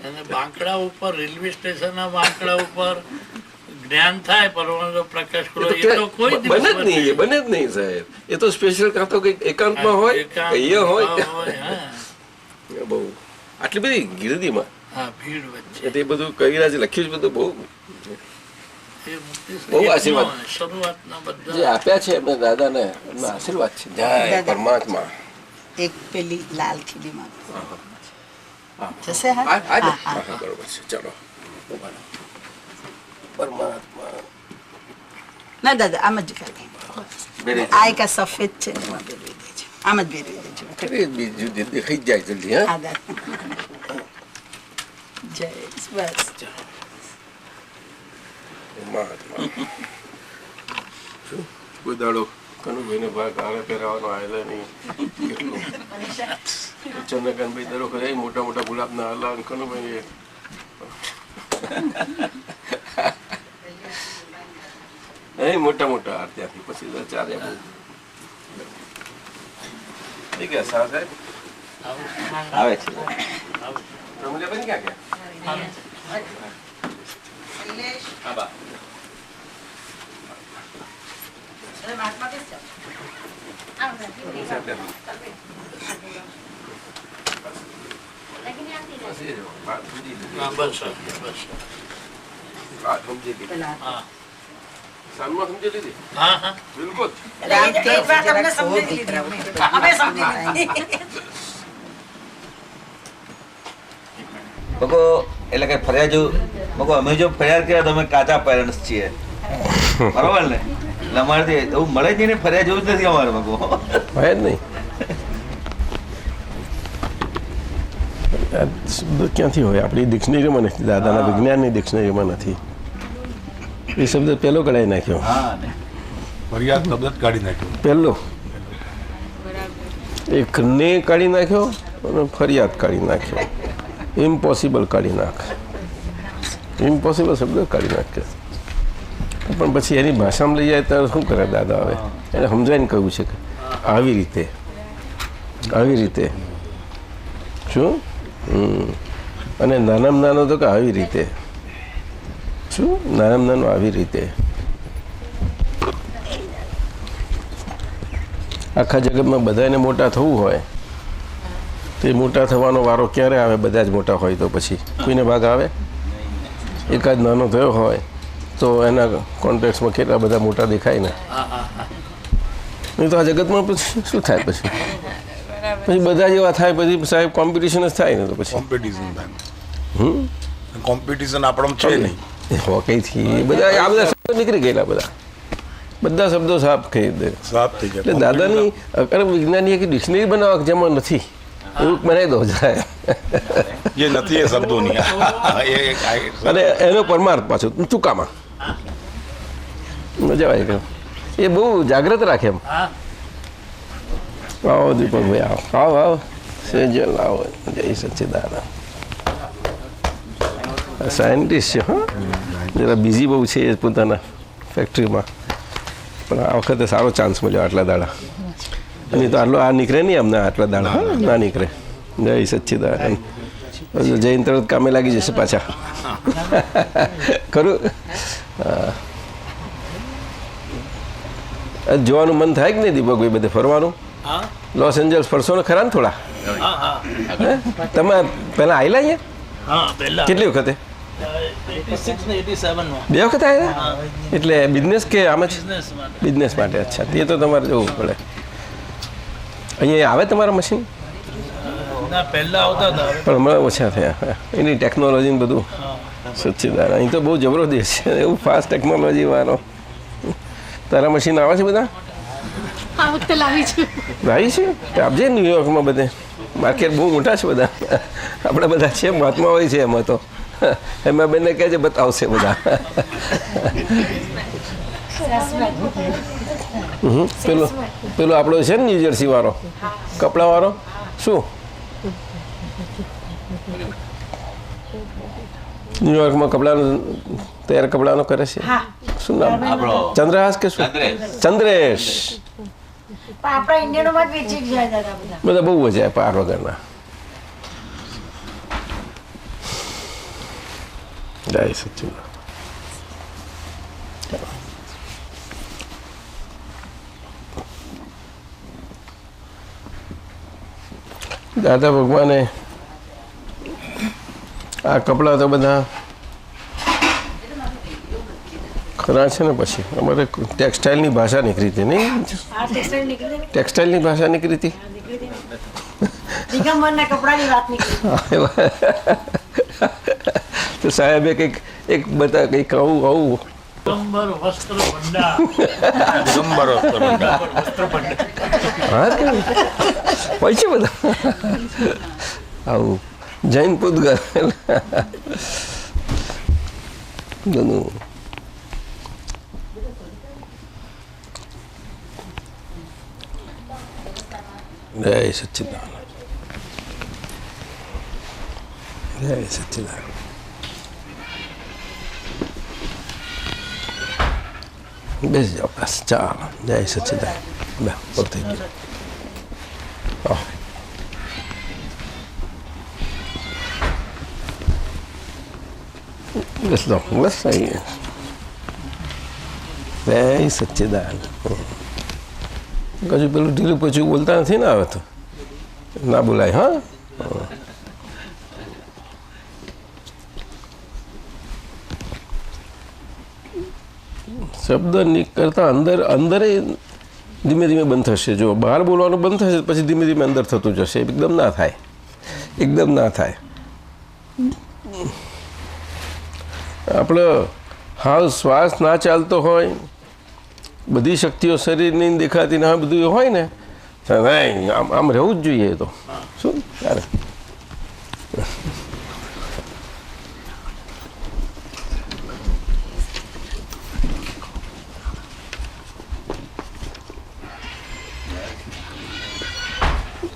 અને બાંકડા ઉપર રેલવે સ્ટેશનના બાંકડા ઉપર જ્ઞાન થાય પરમાણુ પ્રકાશ કરો એ તો કોઈ બને જ નહીં, બને જ નહીં સાહેબ. એ તો સ્પેશિયલ કાં તો કઈક એકાંતમાં હોય અહીંયા હોય બહુ આટલી બધી ગીરદીમાં ભીડ વચ્ચે એ બધું કવિરાજ લખ્યું છે બધું બહુ બહુ આશીર્વાદ શરૂઆતના બધા જે આપ્યા છે એમને દાદાને એમના આશીર્વાદ છે. જય પરમાત્મા. એક પેલી લાલ ખીલીમાં જશે. બરોબર છે. ચલો પરમાત્મા. ના દાદા આમ જ ખાલી આ એક સફેદ છે એમાં પહેરવી દેજો, આમ જ પહેરવી દેજો. બીજું દેખાઈ જાય જલ્દી. હા હા દાદા જય બસ. પરમાત્મા. શું કોઈ દાડો કનુભાઈને ભાગ આને પહેરાવાનો આવેલા નહીં. કેટલું ચંદ્રકાંતભાઈ દરો કરે મોટા મોટા ગુલાબના હાલા કનુભાઈ મોટા મોટા હાર ત્યાંથી પછી ચાલે બહુ. ઠીક છે સાહેબ આવે છે. રમુલાબેન ક્યાં ગયા? હા બા. એટલે કઈ ફરિયાદ જેવું અમે જો ફરિયાદ કર્યા તો અમે કાચા પેરેન્ટ્સ છીએ, બરોબર ને? એટલે અમારેથી એવું મળે જ નહીં ને, ફરિયાદ જેવું જ નથી અમારે. મગો હોય જ નહીં. શબ્દ ક્યાંથી હોય? આપણી ડિક્શનરીમાં નથી, દાદાના વિજ્ઞાનની ડિક્શનરીમાં નથી. એ શબ્દ પહેલો કઢાઈ નાખ્યો. ફરિયાદ શબ્દ જ કાઢી નાખ્યો પહેલો એક ને કાઢી નાખ્યો અને ફરિયાદ કાઢી નાખ્યો. ઇમ્પોસિબલ કાઢી નાખ. ઇમ્પોસિબલ શબ્દ કાઢી નાખ્યો. પણ પછી એની ભાષામાં લઈ જાય ત્યારે શું કરે દાદા? હવે એને સમજાવીને કહ્યું છે કે આવી રીતે, આવી રીતે. શું? અને નાનામાં નાનો તો કે આવી રીતે. શું? નાનામાં નાનો આવી રીતે. આખા જગતમાં બધાને મોટા થવું હોય તો એ મોટા થવાનો વારો ક્યારે આવે? બધા જ મોટા હોય તો પછી કોઈને ભાગ આવે? એકાદ નાનો થયો હોય તો એના કોન્ટેક્ટમાં કેટલા બધા મોટા દેખાય ને. નહીં તો આ જગતમાં પછી શું થાય? પછી બધા જેવા થાય, પછી સાહેબ કોમ્પિટિશન જ થાય ને. તો પછી કોમ્પિટિશન થાય. કોમ્પિટિશન આપણને છે નહીં હોકીથી બધા આ બધા શબ્દો નીકળી ગયેલા. બધા શબ્દો સાફ થઈ દે, સાફ થઈ ગયા. એટલે દાદાની અકર વિજ્ઞાનીએ કે ડિક્શનરી બનાવવા જેમાં નથી એવું બનાવી દો જાય. જે નથી એ શબ્દોની અને એનો પરમાર્થ પાછો ચૂકામાં મજા આવે કે એ બહુ જાગ્રત રાખે એમ. આવો દીપકભાઈ આવો, આવો આવો સેજલ આવો. જય સચ્ચિદાનંદ. સાયન્ટિસ્ટ છે. હા જરા બિઝી બહુ છે એ પોતાના ફેક્ટરીમાં, પણ આ વખતે સારો ચાન્સ મળ્યો આટલા દાડા. નહીં તો આટલો આ નીકળે નહીં અમને આટલા દાડા. હા ના નીકળે. જય સચ્ચિદાનંદ. જૈન તરત કામે લાગી જશે પાછા. ખરું? જોવાનું મન થાય કે નહીં દીપકભાઈ? બધે ફરવાનું. લોસ એન્જલ્સ ફરશો ને ખરા ને થોડા? તમે પહેલાં આવેલા અહીંયા? કેટલી વખતે? 2 વખત આવ્યા? એટલે બિઝનેસ કે આમ જ? બિઝનેસ માટે. અચ્છા, તે તો તમારે જવું પડે. અહીંયા આવે તમારા મશીન? પણ હમણાં ઓછા થયા. એની ટેકનોલોજી ને બધું. સચ્ચિદાનંદ. અહીં તો બહુ જબરદસ્ત છે, એવું ફાસ્ટ ટેકનોલોજી વાળો. તારા મશીન આવે છે બધા? લાવી છે? આપજે ન્યુયોર્કમાં બધે. માર્કેટ બહુ મોટા છે બધા. આપણે બધા છે, મહાત્મા હોય છે એમાં તો. એમાં બેને કહે છે બતાવશે બધા. પેલો આપણો છે ને ન્યૂજર્સી વાળો કપડા વાળો. શું ન્યુયોર્કમાં કપડાનું તૈયાર કપડાનો કરે છે? શું નામ? ચંદ્રહાસ કે શું? ચંદ્રેશ. બધા બહુ મજા આવે પાર વગરના. જય સચ્ચિદાનંદ. દાદા ભગવાને આ કપડાં તો બધા ખરા છે ને. પછી અમારે ટેક્સટાઇલની ભાષા નીકળી હતી નહીં? ટેક્સટાઇલની ભાષા નીકળી હતી. તો સાહેબે કંઈક એક બધા કંઈક આવું આવું દિગંબર વસ્ત્ર ભંડાર. દિગંબર હા હોય છે બધા આવું જૈન પૂતગલ બધું. જય સચ્ચિદાનંદ. જય સચ્ચિદાનંદ. બેસી જાઓ બસ. ચાલો. જય સચ્ચિદાનંદ. બે બહુ થઈ ગયું. બસ લો બસ આવી ગયા. જય સચ્ચિદાનંદ. કશું પેલું ઢીલું પછી બોલતા નથી ને. આવે તો ના બોલાય. હા શબ્દ નીકળતા અંદર અંદરે ધીમે ધીમે બંધ થશે. જો બહાર બોલવાનું બંધ થશે પછી ધીમે ધીમે અંદર થતું જશે. એકદમ ના થાય. એકદમ ના થાય. આપણે હાલ શ્વાસ ના ચાલતો હોય, બધી શક્તિઓ શરીરની દેખાતી ના બધું હોય ને, આમ આમ રહેવું જ જોઈએ. તો શું ત્યારે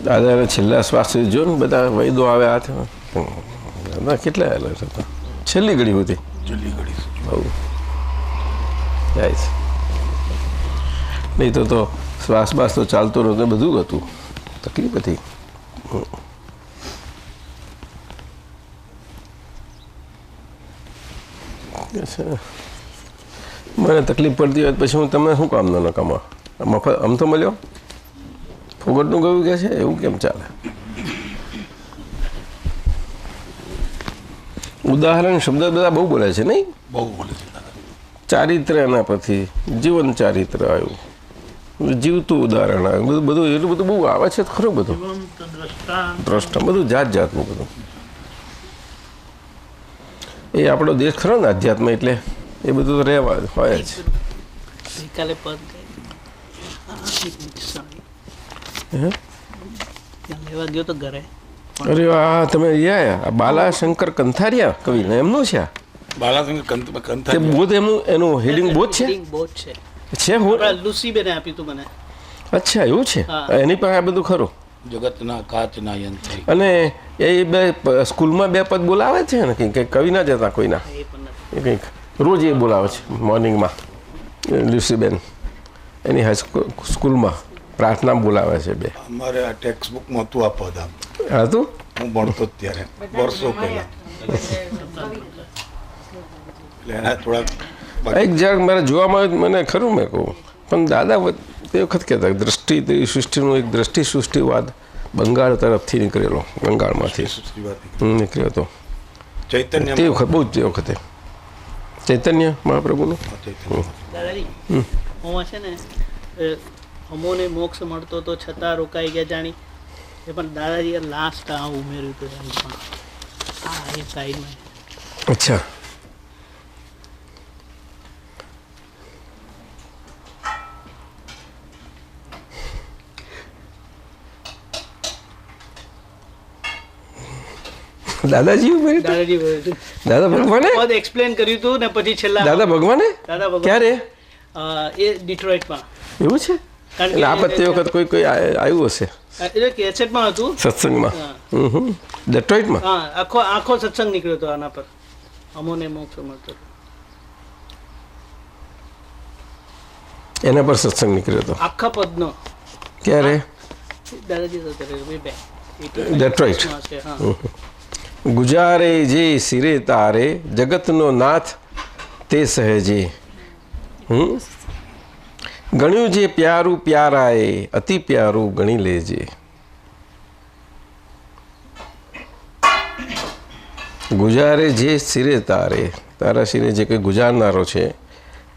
દાદા છેલ્લા શ્વાસ જો ને બધા વૈદો આવે હાથ દાદા કેટલા આવેલા હતા. છેલ્લી ઘડી હતી. બહુ જાય છે. નહીં તો શ્વાસ બાસ તો ચાલતો નહોતો, બધું હતું. તકલીફ હતી. મને તકલીફ પડતી હોય પછી હું તમને શું કામનો નકામા મફત આમ તો મળ્યો ફોગટનું ગયું કે છે એવું કેમ ચાલે? ઉદાહરણ શબ્દ બધા બહુ બોલે છે નહીં? બહુ બોલે છે. ચારિત્ર એના પછી જીવન ચારિત્ર આવ્યું, જીવતું ઉદાહરણ આવ્યું, બધું બધું એટલું બધું બહુ આવે છે ખરું. બધું દ્રષ્ટા બધું જાત જાતનું બધું. એ આપણો દેશ ખરો ને અધ્યાત્મ, એટલે એ બધું તો રહેવા હોય જ. અરે આ તમે આ બાલાશંકર કંથારિયા કવિ ને એમનું છે. બાલાશંકર તે બોધ એનું હેડિંગ બોધ છે. લુસીબેને આપ્યું હતું મને. અચ્છા એવું છે. એની પાસે આ બધું ખરું. જગતના કાચના યંત્ર. અને એ બે સ્કૂલમાં બે પદ બોલાવે છે ને કંઈક કવિ ના જતા કોઈના. એ કંઈક રોજ એ બોલાવે છે મોર્નિંગમાં. લ્યુસીબેન એની સ્કૂલમાં પ્રાર્થના બોલાવે છે બે. અમારે આ ટેક્સ્ટ બુકમાં હતું આ પદ. આમ હતું હું ભણતો જ ત્યારે વર્ષો પહેલા. એટલે એના થોડાક એક જરાક મારે જોવામાં આવ્યું મને ખરું મેં કહું. પણ દાદા તે વખત કહેતા દ્રષ્ટિ સૃષ્ટિનું એક દ્રષ્ટિ સૃષ્ટિવાદ બંગાળ તરફથી નીકળેલો, બંગાળમાંથી નીકળ્યો હતો ચૈતન્ય તે વખત, બહુ તે વખતે ચૈતન્ય મહાપ્રભુનું. દાદાજી હું છે ને અમોને મોક્ષ મળતો તો છતાં રોકાઈ ગયા જાણી. એ પણ દાદાજીએ લાસ્ટ આ ઉમેર્યું હતું એમ પણ આ એ સાઈડમાં. અચ્છા દાદાજી ઉમેર્યું હતું? દાદાજી બોલ્યું હતું. દાદા ભગવાને પદ એક્સપ્લેન કર્યું હતું ને પછી છેલ્લા દાદા ભગવાને દાદા ભગવાન ક્યારે? એ ડિટ્રોઇટમાં. એવું છે? કારણ એટલે આ તે વખત કોઈ આવ્યું હશે એટલે કેસેટમાં હતું સત્સંગમાં. ડેટ્રોઇટમાં. હા, આખો સત્સંગ નીકળ્યો હતો આના પર. અમોને મોક્ષ મળતો. એના પર સત્સંગ નીકળ્યો હતો આખા પદનો. ક્યારે? દાદાજી તો કરે બે ડેટ્રોઇટ. હા. ગુજારે જે સિરે તારે જગતનો નાથ તે સહેજે. ગણ્યું જે પ્યારું પ્યારાએ અતિ પ્યારું ગણી લેજે. ગુજારે જે સિરે તારે, તારા સિરે જે કંઈ ગુજારનારો છે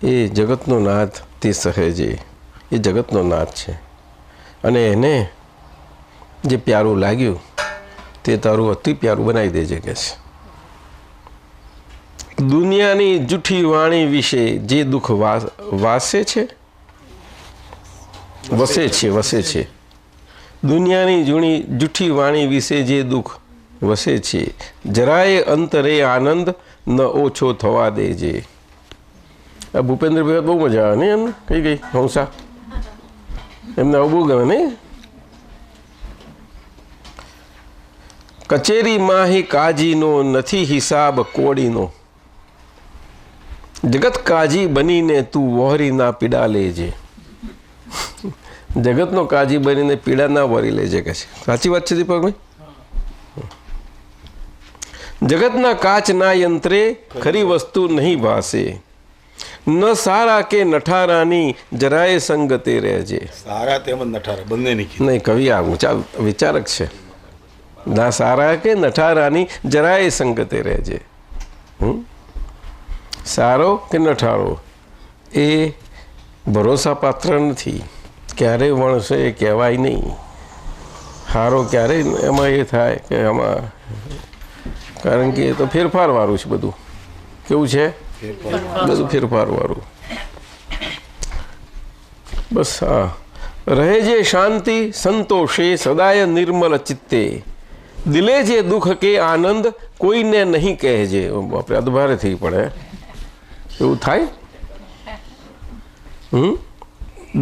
એ જગતનો નાથ તે સહેજે, એ જગતનો નાથ છે અને એને જે પ્યારું લાગ્યું તે તારું અતિ પ્યારું બનાવી દેજે કે છે. દુનિયાની જૂઠી વાણી વિશે જે દુઃખ વાસે છે, વસે છે. દુનિયાની જૂઠી વાણી વિશે જે દુઃખ વસે છે, જરાય અંતરે આનંદ ન ઓછો થવા દેજે. આ ભૂપેન્દ્રભાઈ બહુ મજા આવે ને એમ કઈ ગઈ હંસા, એમને આવું બહુ ગમે ને. કચેરીમાં હી કાજીનો નથી હિસાબ કોડીનો, જગત કાજી બનીને તું વહોરીના પીડા લેજે. જગતનો કાજી બનીને પીડા ના વહોરી લેજે કે છે. સાચી વાત છે દીપકભાઈ? જગતના કાચના યંત્રે ખરી વસ્તુ નહીં ભાસે, ન સારા કે નઠારાની જરાય સંગતે રહેજે. સારા તેમજ નઠારા બંને નહીં. નહીં, કવિ આ ઊંચા વિચારક છે. ના સારા કે નઠારાની જરાય સંગતે રહેજે. સારો કે નઠારો એ ભરોસા પાત્ર નથી, ક્યારે વણશે એ કહેવાય નહીં. સારો ક્યારે એમાં એ થાય કે આમાં, કારણ કે એ તો ફેરફારવાળું છે બધું. કેવું છે? બધું ફેરફારવાળું. બસ હા, રહે જે શાંતિ સંતોષે સદાય નિર્મલ ચિત્તે, દિલે જે દુઃખ કે આનંદ કોઈને નહીં કહેજે. આપણે અદભારે થઈ પડે એવું થાય.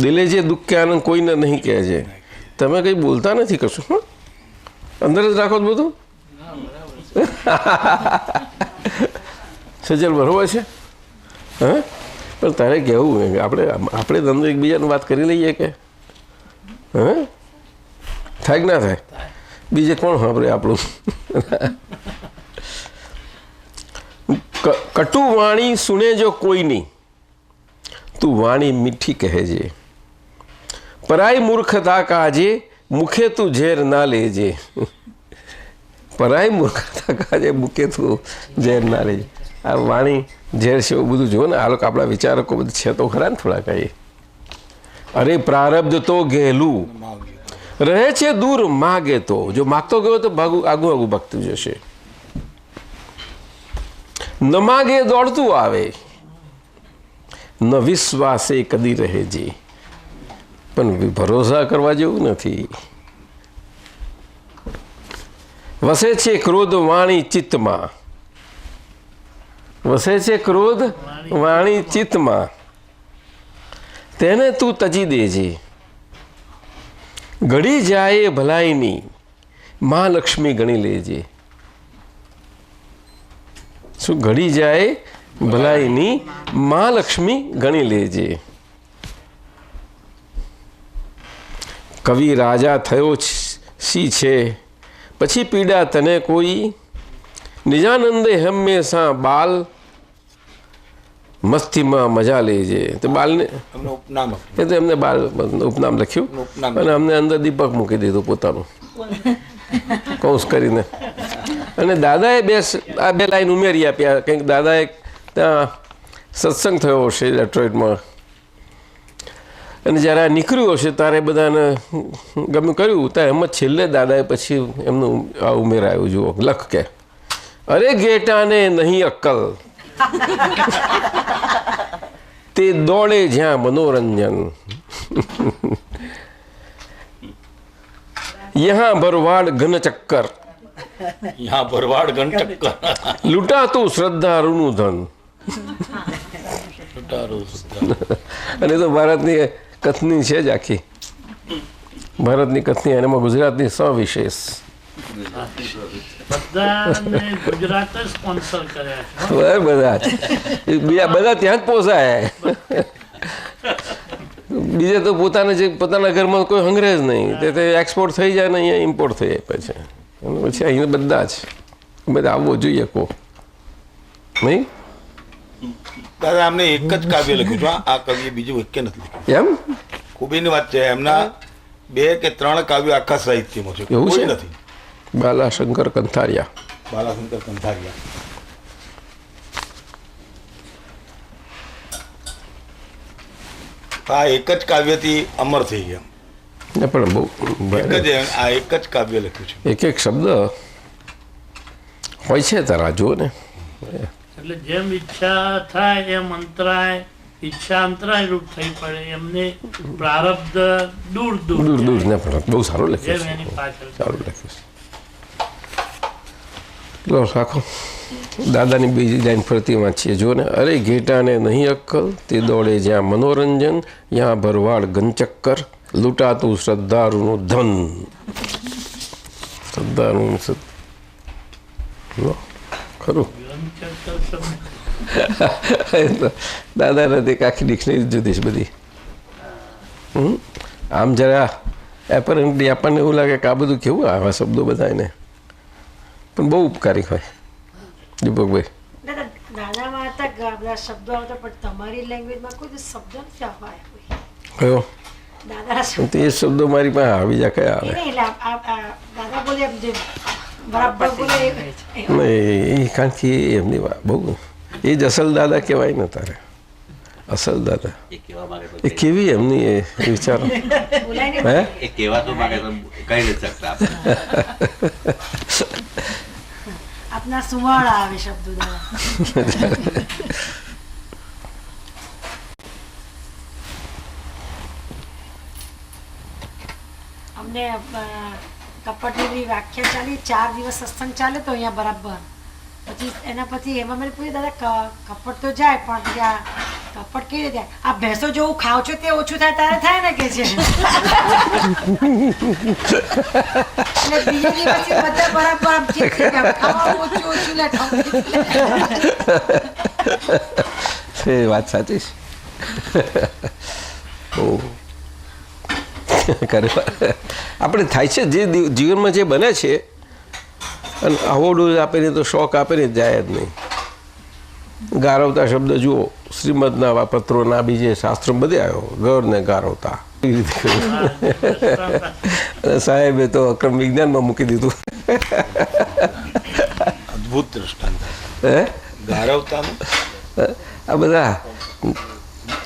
દિલે જે દુઃખ કે આનંદ કોઈને નહીં કહેજે. તમે કંઈ બોલતા નથી કશું, અંદર જ રાખો બધું. સજલ બરોબર છે. હા, પણ તારે કહેવું આપણે ધંધો એકબીજાની વાત કરી લઈએ કે હા, થાય કે ના થાય? બીજે કોણ સાંભળે આપણું? કટુ વાણી સુને જો કોઈની, તું વાણી મીઠી કહેજે. પરાઈ મૂર્ખતા કાજે મુખે તું ઝેર ના લેજે. પરાઈ મૂર્ખતા કાજે મુખે તું ઝેર ના લેજે. આ વાણી ઝેર છે એવું બધું જુઓ ને. આ લોકો આપણા વિચારકો બધું છે તો ખરા ને થોડા કઈ. અરે પ્રારબ્ધ તો ગહેલું રહે છે દૂર માગે તો, જો માગતો ગયો તો આગું ભાગતું જશે. ન માગે દોડતું આવે, ન વિશ્વાસે કદી રહે જે. પણ ભરોસા કરવા જેવું નથી. વસે છે ક્રોધ વાણી ચિત્તમાં, વસે છે ક્રોધ વાણી ચિત્તમાં, તેને તું તજી દેજે. ઘડી જાય ભલાઈની મહાલક્ષ્મી ગણી લેજે. શું ઘડી જાય ભલાઈની મહાલક્ષ્મી ગણી લેજે. કવિ રાજા થયો સી છે પછી પીડા તને કોઈ, નિજાનંદે હંમેશા બાલ મસ્તીમાં મજા લેજે. તો બાલને એ તો એમને બાલ ઉપનામ લખ્યું અને અમને અંદર દીપક મૂકી દીધું પોતાનું કૌંસ કરીને. અને દાદાએ આ બે લાઈન ઉમેરી આપ્યા. કંઈક દાદાએ ત્યાં સત્સંગ થયો હશે ડેટ્રોઇટમાં, અને જ્યારે આ નીકળ્યું હશે ત્યારે બધાને ગમે કર્યું ત્યારે એમ જ છેલ્લે દાદાએ પછી એમનું આ ઉમેરાયું. જુઓ લખ કે અરે ગેટાને નહીં અક્કલ, તે દોડે જ્યાં મનોરંજન. યહાં ભરવાડ ઘન ચક્કર, यहाँ भरवाड़ घन चक्कर. લૂંટાતું શ્રદ્ધાળુનું ધન. અને તો ભારતની કથની છે જ આખી. ભારતની કથની અને એમાં ગુજરાતની સવિશેષ. બધાને ગુજરાત જ સ્પોન્સર કર્યા છે. બધા બીજા બધા ત્યાં જ પોસાય. બીજે તો પોતાના ઘરમાં કોઈ હંગરે જ નહીં. તે એક્સપોર્ટ થઈ જાય ને અહીંયા ઇમ્પોર્ટ થઈ જાય પછી. અને પછી અહીંયા બધા જ બધા આવવો જોઈએ કહો નહીં દાદા અમને એક જ કાવ્ય લખ્યું છે આ કવિએ બીજું એક નથી લખ્યું. એમ ખૂબીની વાત છે એમના 2 કે 3 કાવ્યો આખા સાહિત્યમાં છે, એવું કોઈ છે? નથી. બાલાશંકર કંથારિયા. બાલાશંકર કંથારિયા. આ એક જ કાવ્યથી અમર થઈ ગયા. ને પણ બહુ આ એક જ કાવ્ય લખ્યું છે. એક શબ્દ હોય છે તારા જુઓ ને. એટલે જેમ ઈચ્છા થાય એમ અંતરાય, ઈચ્છા અંતરાય રૂપ થઈ પડે, એમને પ્રારબ્ધ દૂર દૂર દૂર દૂર ને પણ બહુ સારું જેમ લખ્યું છે, એની પાછળ સારું લખ્યું છે. લો રાખો દાદાની બીજી લાઈન ફરતી વાંચીએ જુઓ ને. અરે ઘેટાને નહીં અક્કલ, તે દોડે જ્યાં મનોરંજન, ત્યાં ભરવાડ ગંચક્કર, લૂંટાતું શ્રદ્ધાળુનું ધન. શ્રદ્ધાળુનું લો ખરું દાદા નથી આખી ડિક્શનરી જુદી છે બધી. આમ જરા એપરન્ટલી આપણને એવું લાગે કે આ બધું કેવું આવા શબ્દો બધા એને, પણ બહુ ઉપકારી હોય. દીપકભાઈ દાદામાં હતા બધા શબ્દો આવતા, પણ તમારી લેંગ્વેજમાં કોઈ શબ્દ નથી આવવા કયો દાદા તો એ શબ્દો મારી પાસે આવી જાય કયા આવે એટલે દાદા બોલે એમ જે બરાબર બોલે નહીં એ કારણ કે એમની બહુ એ જ અસલ દાદા કહેવાય ને તારે. અસલ દાદા એ કેવી એમની એ વિચારો બોલાય હે એ કહેવા તો માંગે તો કહી નથી શકતા આપણે. આપના સુવાળા આવે શબ્દો દાદા. અમને કપટની વ્યાખ્યા ચાલી 4 દિવસ સત્સંગ ચાલે તો અહીંયા બરાબર, પછી એના પછી એમાં મેં પૂછ્યું દાદા કપટ તો જાય પણ ત્યાં કપટ કેવી રીતે જાય? આ ભેંસો જેવું ખાવ છો તે ઓછું થાય તારે થાય ને કે છે. એટલે બીજા દિવસથી બધા બરાબર આમ ઠીક થઈ ગયા. ખાવા ઓછું ઓછું લે એ વાત સાચી છે. બહુ આપણે થાય છે જે જીવનમાં જે બને છે અને અવોર્ડ આપે ને તો શોખ આપે ને જાય જ નહીં. ગારવતા શબ્દ જુઓ શ્રીમદના પત્રોના બીજે શાસ્ત્રો બધે આવ્યો ગર ને ગારવતા એવી રીતે કર્યું. અને સાહેબે તો અક્રમ વિજ્ઞાનમાં મૂકી દીધું. અદ્ભુત દ્રષ્ટાંત. હે ગારવતાનું આ બધા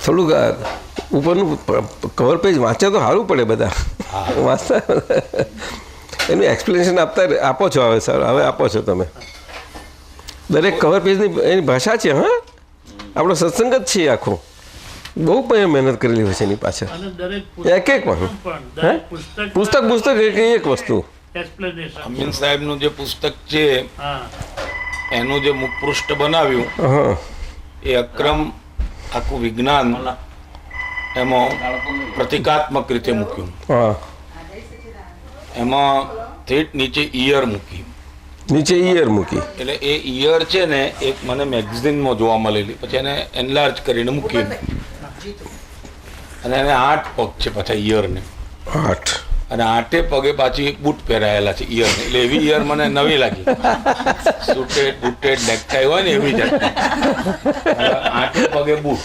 થોડુંક ઉપરનું કવર પેજ વાંચે તો સારું પડે બધા વાંચતા એનું એક્સપ્લેનેશન આપો છો હવે સર હવે આપો છો તમે દરેક કવર પેજની એની ભાષા છે. હા આપણો સત્સંગ જ છે આખો, બહુ મહેનત કરેલી હોય છે એની પાછળ. અને દરેક એક એક પણ હે પુસ્તક એક વસ્તુ. એક્સપ્લેનેશન અમીન સાહેબનું જે પુસ્તક છે હા એનું જે મુખપૃષ્ઠ બનાવ્યું હા એ અક્રમ આખું વિજ્ઞાન એમાં પ્રતિકાત્મક રીતે મૂક્યું. હા એમાં થેટ નીચે ઈયર મૂકી, નીચે ઈયર મૂકી. એટલે એ ઈયર છે ને એક મને મેગઝીનમાં જોવા મળેલી, પછી એને એનલાર્જ કરીને મૂકી અને એને 8 પગ છે પાછા ઈયરને, 8 અને 8 પગે પાછી બૂટ પહેરાયેલા છે ઈયરને. એટલે એવી ઈયર મને નવી લાગી, સુટેડ બૂટેડ નેકટાઈ હોય ને એવી જ 8 પગે બૂટ.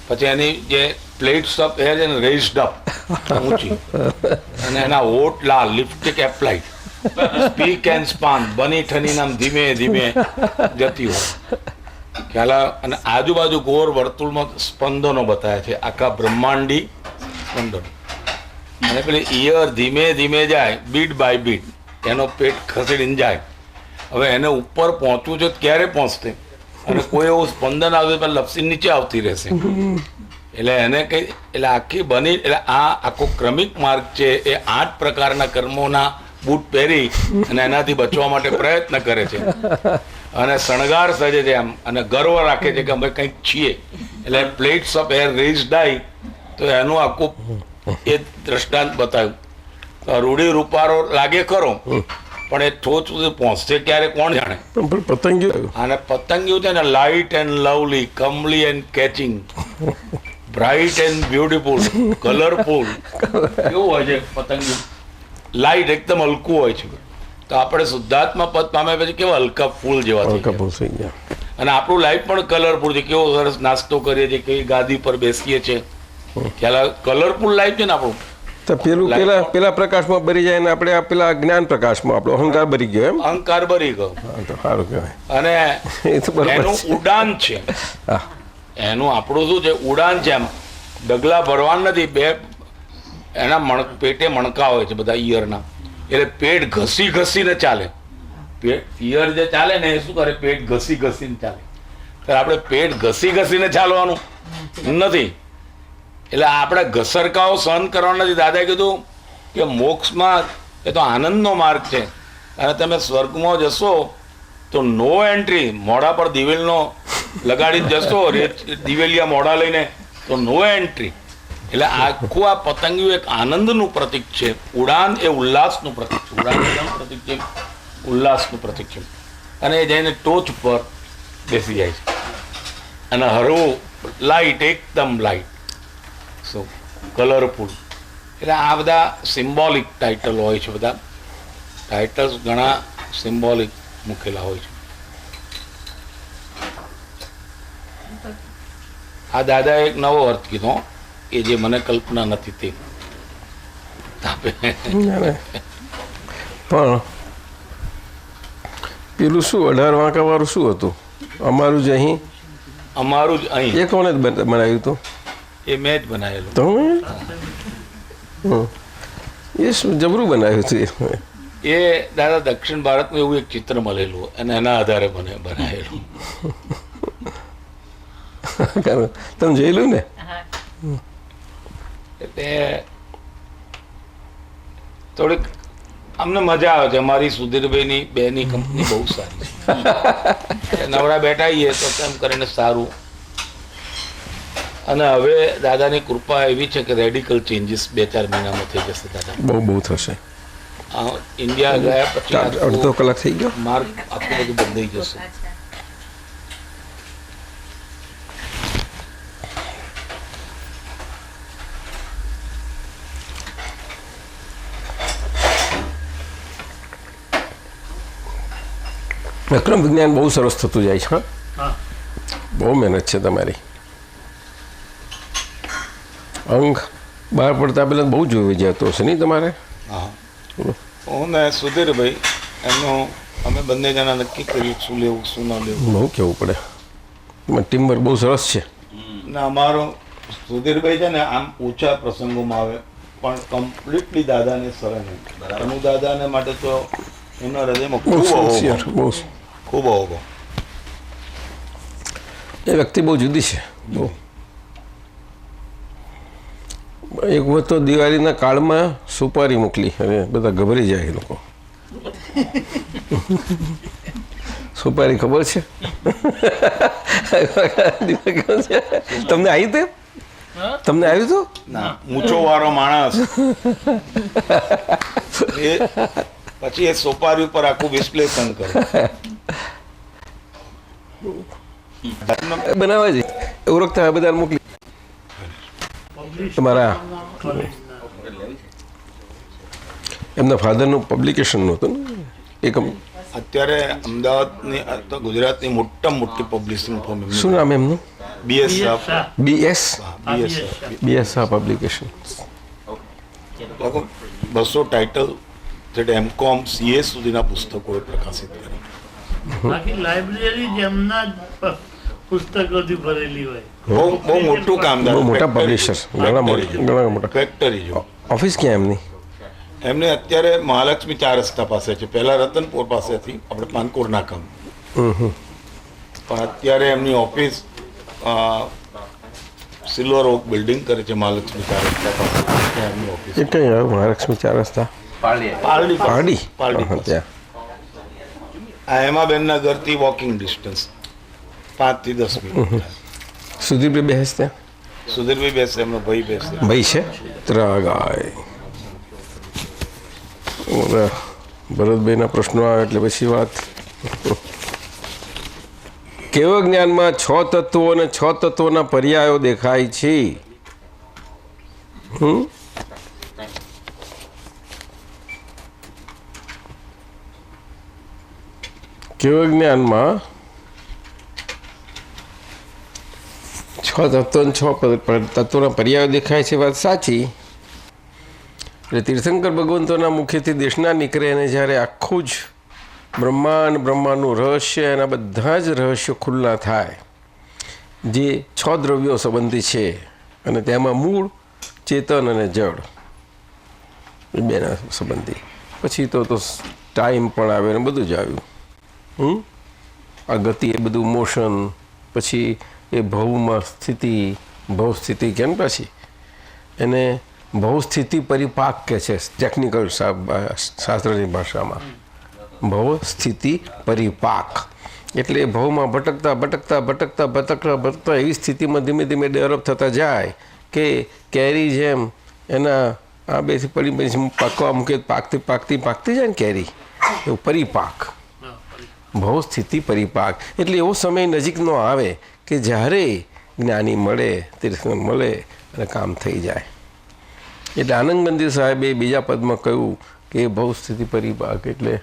પછી એની જે પ્લેટ્સ ઓફ એર છે ને રેઇઝડ અપ ઊંચી, અને એના હોઠ લાલ, lipstick applied, spick and span બની ઠની નામ ધીમે ધીમે જતી હોય ખ્યાલ. અને આજુબાજુ ગોળ વર્તુળમાં સ્પંદનો બતાવ્યા છે, આખા બ્રહ્માંડી સ્પંદનો. અને પેલી ઈયર ધીમે ધીમે જાય, બીટ બાય બીટ એનો પેટ ખસેડીને જાય. હવે એને ઉપર પહોંચવું છે ક્યારે પહોંચશે, અને કોઈ એવું સ્પંદન આવે તો લપસી નીચે આવતી રહેશે. એટલે એને કઈ એટલે આખી બની એટલે આ આખો ક્રમિક માર્ગ છે એ 8 પ્રકારના કર્મોના બૂટ પહેરી અને એનાથી બચવા માટે પ્રયત્ન કરે છે અને શણગાર સજે છે આમ, અને ગર્વ રાખે છે કે અમે કંઈક છીએ. એટલે પ્લેટ્સ ઓફ એર રેઇઝ ડાઈ, તો એનું આખું એ દ્રષ્ટાંત બતાવ્યું. રૂડી રૂપારો લાગે ખરો, પણ એ ઠોચ સુધી પહોંચશે ક્યારે કોણ જાણે. પતંગિયું અને પતંગિયું છે ને light and lovely, Kamli and catching, bright and beautiful, colourful. કેવું હોય છે પતંગિયું? લાઇટ એકદમ હલકું હોય છે, તો આપણે શુદ્ધાત્મા પદ પામ્યા પછી કેવા હલકા ફૂલ જેવા થઈ ગયા. કપૂર થઈ ગયા. અને આપણું લાઈફ પણ કલરફુલ છે. કેવો સરસ નાસ્તો કરીએ છીએ, કેવી ગાદી પર બેસીએ છીએ, ખ્યાલ કલરફુલ લાઈફ છે ને આપણું. તો પેલું પેલા પ્રકાશમાં ભરી જાય ને આપણે પેલા જ્ઞાન પ્રકાશમાં આપણો અહંકાર ભરી ગયો એમ. અહંકાર ભરી ગયો. તો સારું કહેવાય. અને એ તો બરાબર એનું છે. ઉડાન છે. હા. એનું આપણું શું છે, ઉડાન છે. એમ ડગલા ભરવાનું નથી. બે એના પેટે મણકા હોય છે બધા ઈયરના, એટલે પેટ ઘસી ઘસીને ચાલે. ઈયર જે ચાલે ને એ શું કરે, પેટ ઘસી ઘસીને ચાલે. ત્યારે આપણે પેટ ઘસી ઘસીને ચાલવાનું નથી. એટલે આપણે ઘસરકાઓ સહન કરવાના નથી. દાદાએ કીધું કે મોક્ષમાં એ તો આનંદનો માર્ગ છે, અને તમે સ્વર્ગમાં જશો તો નો એન્ટ્રી. મોઢા પર દિવેલનો લગાડીને જશો, દિવેલિયા મોઢા લઈને, તો નો એન્ટ્રી. એટલે આખું આ પતંગિયું એક આનંદનું પ્રતીક છે. ઉડાન એ ઉલ્લાસનું પ્રતીક છે. ઉડાન કેનું પ્રતીક છે? ઉલ્લાસનું પ્રતીક છે. અને એ જઈને ટોચ પર બેસી જાય છે, અને હરવું લાઇટ, એકદમ લાઇટ, સો કલરફુલ. એટલે આ બધા સિમ્બોલિક ટાઇટલ હોય છે. બધા ટાઇટલ્સ ઘણા સિમ્બોલિક મૂકેલા હોય છે. આ દાદાએ એક નવો અર્થ કીધો કે જે મને કલ્પના નથી તે. પણ પેલું શું 18 વાંકા વાળું શું હતું અમારું જ અહીં? અમારું જ અહીં. એ કોણે બનાવ્યું હતું? એ મેં જ બનાવેલું. તમે? એ શું જબરું બનાવ્યું હતું? એ દાદા દક્ષિણ ભારતમાં એવું એક ચિત્ર મળેલું અને એના આધારે મને બનાવેલું. તમે જોયેલું ને? એટલે થોડીક અમને મજા આવે છે. અમારી સુધીરભાઈની બેની કંપની બહુ સારી છે. નવરા બેઠા આવીએ તો કેમ કરીને સારું. અને હવે દાદાની કૃપા એવી છે કે રેડિકલ ચેન્જીસ 2-4 મહિનામાં થઈ જશે. દાદા બહુ થશે. ઇન્ડિયા ગયા પછી અડધો કલાક થઈ ગયો. માર્ગ આખું બધું બદલાઈ જશે. વિક્રમ વિજ્ઞાન બહુ સરસ થતું જાય છે. હા, બહુ મહેનત છે તમારી. અંક બહાર પડતા પહેલાં બહુ જોઈ જતો હશે નહીં તમારે? હા, હું ને સુધીરભાઈ એમનું અમે બંને જણા નક્કી કર્યું શું લેવું શું ન લેવું. બહુ કહેવું પડે. ટીમ વર્ક બહુ સરસ છે. ને અમારો સુધીરભાઈ છે ને આમ ઊંચા પ્રસંગોમાં આવે પણ કમ્પ્લીટલી દાદાને શરણ. એનું દાદાને માટે તો એમના હૃદયમાં બહુ ખૂબ સિન્સિયર. અહોભાવ, બહુ ખૂબ અહોભાવ. એ વ્યક્તિ બહુ જુદી છે. બહુ. એક વખત તો દિવાળીના કાળમાં સુપારી મોકલી અને બધા ગભરી જાય એ લોકો. સુપારી ખબર છે? તમને આવી તે? તમને આવ્યું હતું? ના, ઊંચો વાળો માણસ એ પછી એ સોપારી ઉપર આખું વિશ્લેષણ કરે. બનાવવા જ ઓળખતા બધા મોકલી તમારા એમના ફાધરનું પબ્લિકેશનનું હતું ને એક. અત્યારે અમદાવાદની તો ગુજરાતની મોટામાં મોટી પબ્લિશિંગ ફર્મ શું નામ એમનું? BS BS publication. 200 title MCom CA સુધીના પુસ્તકો પ્રકાશિત કરે. બાકી લાઇબ્રેરી જેમના પુસ્તકોથી ભરેલી હોય. બહુ મોટું કામ. બહુ મોટા પબ્લિશર. ઘણા મોટા. ફેક્ટરી જો. ઓફિસ ક્યાં એમની? એમને અત્યારે મહાલક્ષ્મી 4 રસ્તા પાસે છે. પહેલા રતનપુર પાસેથી આપણે પાનકોર નાકામ, પણ અત્યારે એમની ઓફિસ સિલ્વર ઓક બિલ્ડિંગ કરે છે મહાલક્ષ્મી 4 રસ્તા પાસે. ત્યાં એમની ઓફિસ. એ કઈ આવ્યું મહાલક્ષ્મી 4 રસ્તા? પારડી પારડી. પાસે. આ હેમાબેનના ઘરથી વોકિંગ ડિસ્ટન્સ 5 થી 10 મિનિટ. સુધીરભાઈ બેસે ત્યાં? સુધીરભાઈ બેસે, એમનો ભાઈ બેસે. ભાઈ છે ત્રાગાય. ભરતભાઈના પ્રશ્નો આવે એટલે પછી વાત. કેવળ જ્ઞાનમાં 6 તત્વો અને 6 તત્વોના પર્યાયો દેખાય છે. કેવળ જ્ઞાનમાં 6 તત્વો અને 6 તત્વોના પર્યાયો દેખાય છે, વાત સાચી. એટલે તીર્થંકર ભગવંતોના મુખેથી દેશના નીકળે અને જ્યારે આખું જ બ્રહ્માંડનું રહસ્ય, એના બધા જ રહસ્યો ખુલ્લા થાય, જે 6 દ્રવ્યો સંબંધી છે, અને તેમાં મૂળ, ચેતન અને જળ એ બેના સંબંધી. પછી તો ટાઈમ પણ આવે ને બધું જ આવ્યું. આ ગતિ એ બધું મોશન, પછી એ ભવમાં સ્થિતિ, ભવ સ્થિતિ કે ને પછી એને ભવ સ્થિતિ પરિપાક કહે છે ટેકનિકલ શાસ્ત્રની ભાષામાં. ભવ સ્થિતિ પરિપાક એટલે ભવમાં ભટકતા ભટકતા ભટકતા ભટકતા ભટકતા એવી સ્થિતિમાં ધીમે ધીમે ડેવલપ થતા જાય કે કેરી જેમ એના આ બેથી પડી પછી પાકવા મૂકે પાકતી પાકતી પાકતી જાય ને કેરી, એવું પરિપાક, ભવ સ્થિતિ પરિપાક. એટલે એવો સમય નજીકનો આવે કે જ્યારે જ્ઞાની મળે, તીર્થંકર મળે અને કામ થઈ જાય. એટલે આનંદ મંદિર સાહેબે બીજા પદમાં કહ્યું કે ભવ સ્થિતિ પરિપાક એટલે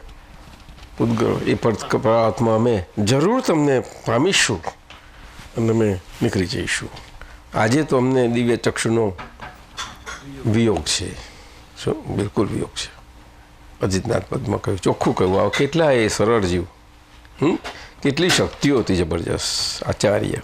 ઉદ્ગરો એ પદાર્થમાં અમે જરૂર તમને પામીશું અને અમે નીકળી જઈશું. આજે તો અમને દિવ્ય ચક્ષુનો વિયોગ છે, શું બિલકુલ વિયોગ છે. અજીતનાથ પદમાં કહ્યું, ચોખ્ખું કહ્યું. આવો કેટલા એ સરળ જીવ, કેટલી શક્તિઓ હતી જબરજસ્ત. આચાર્ય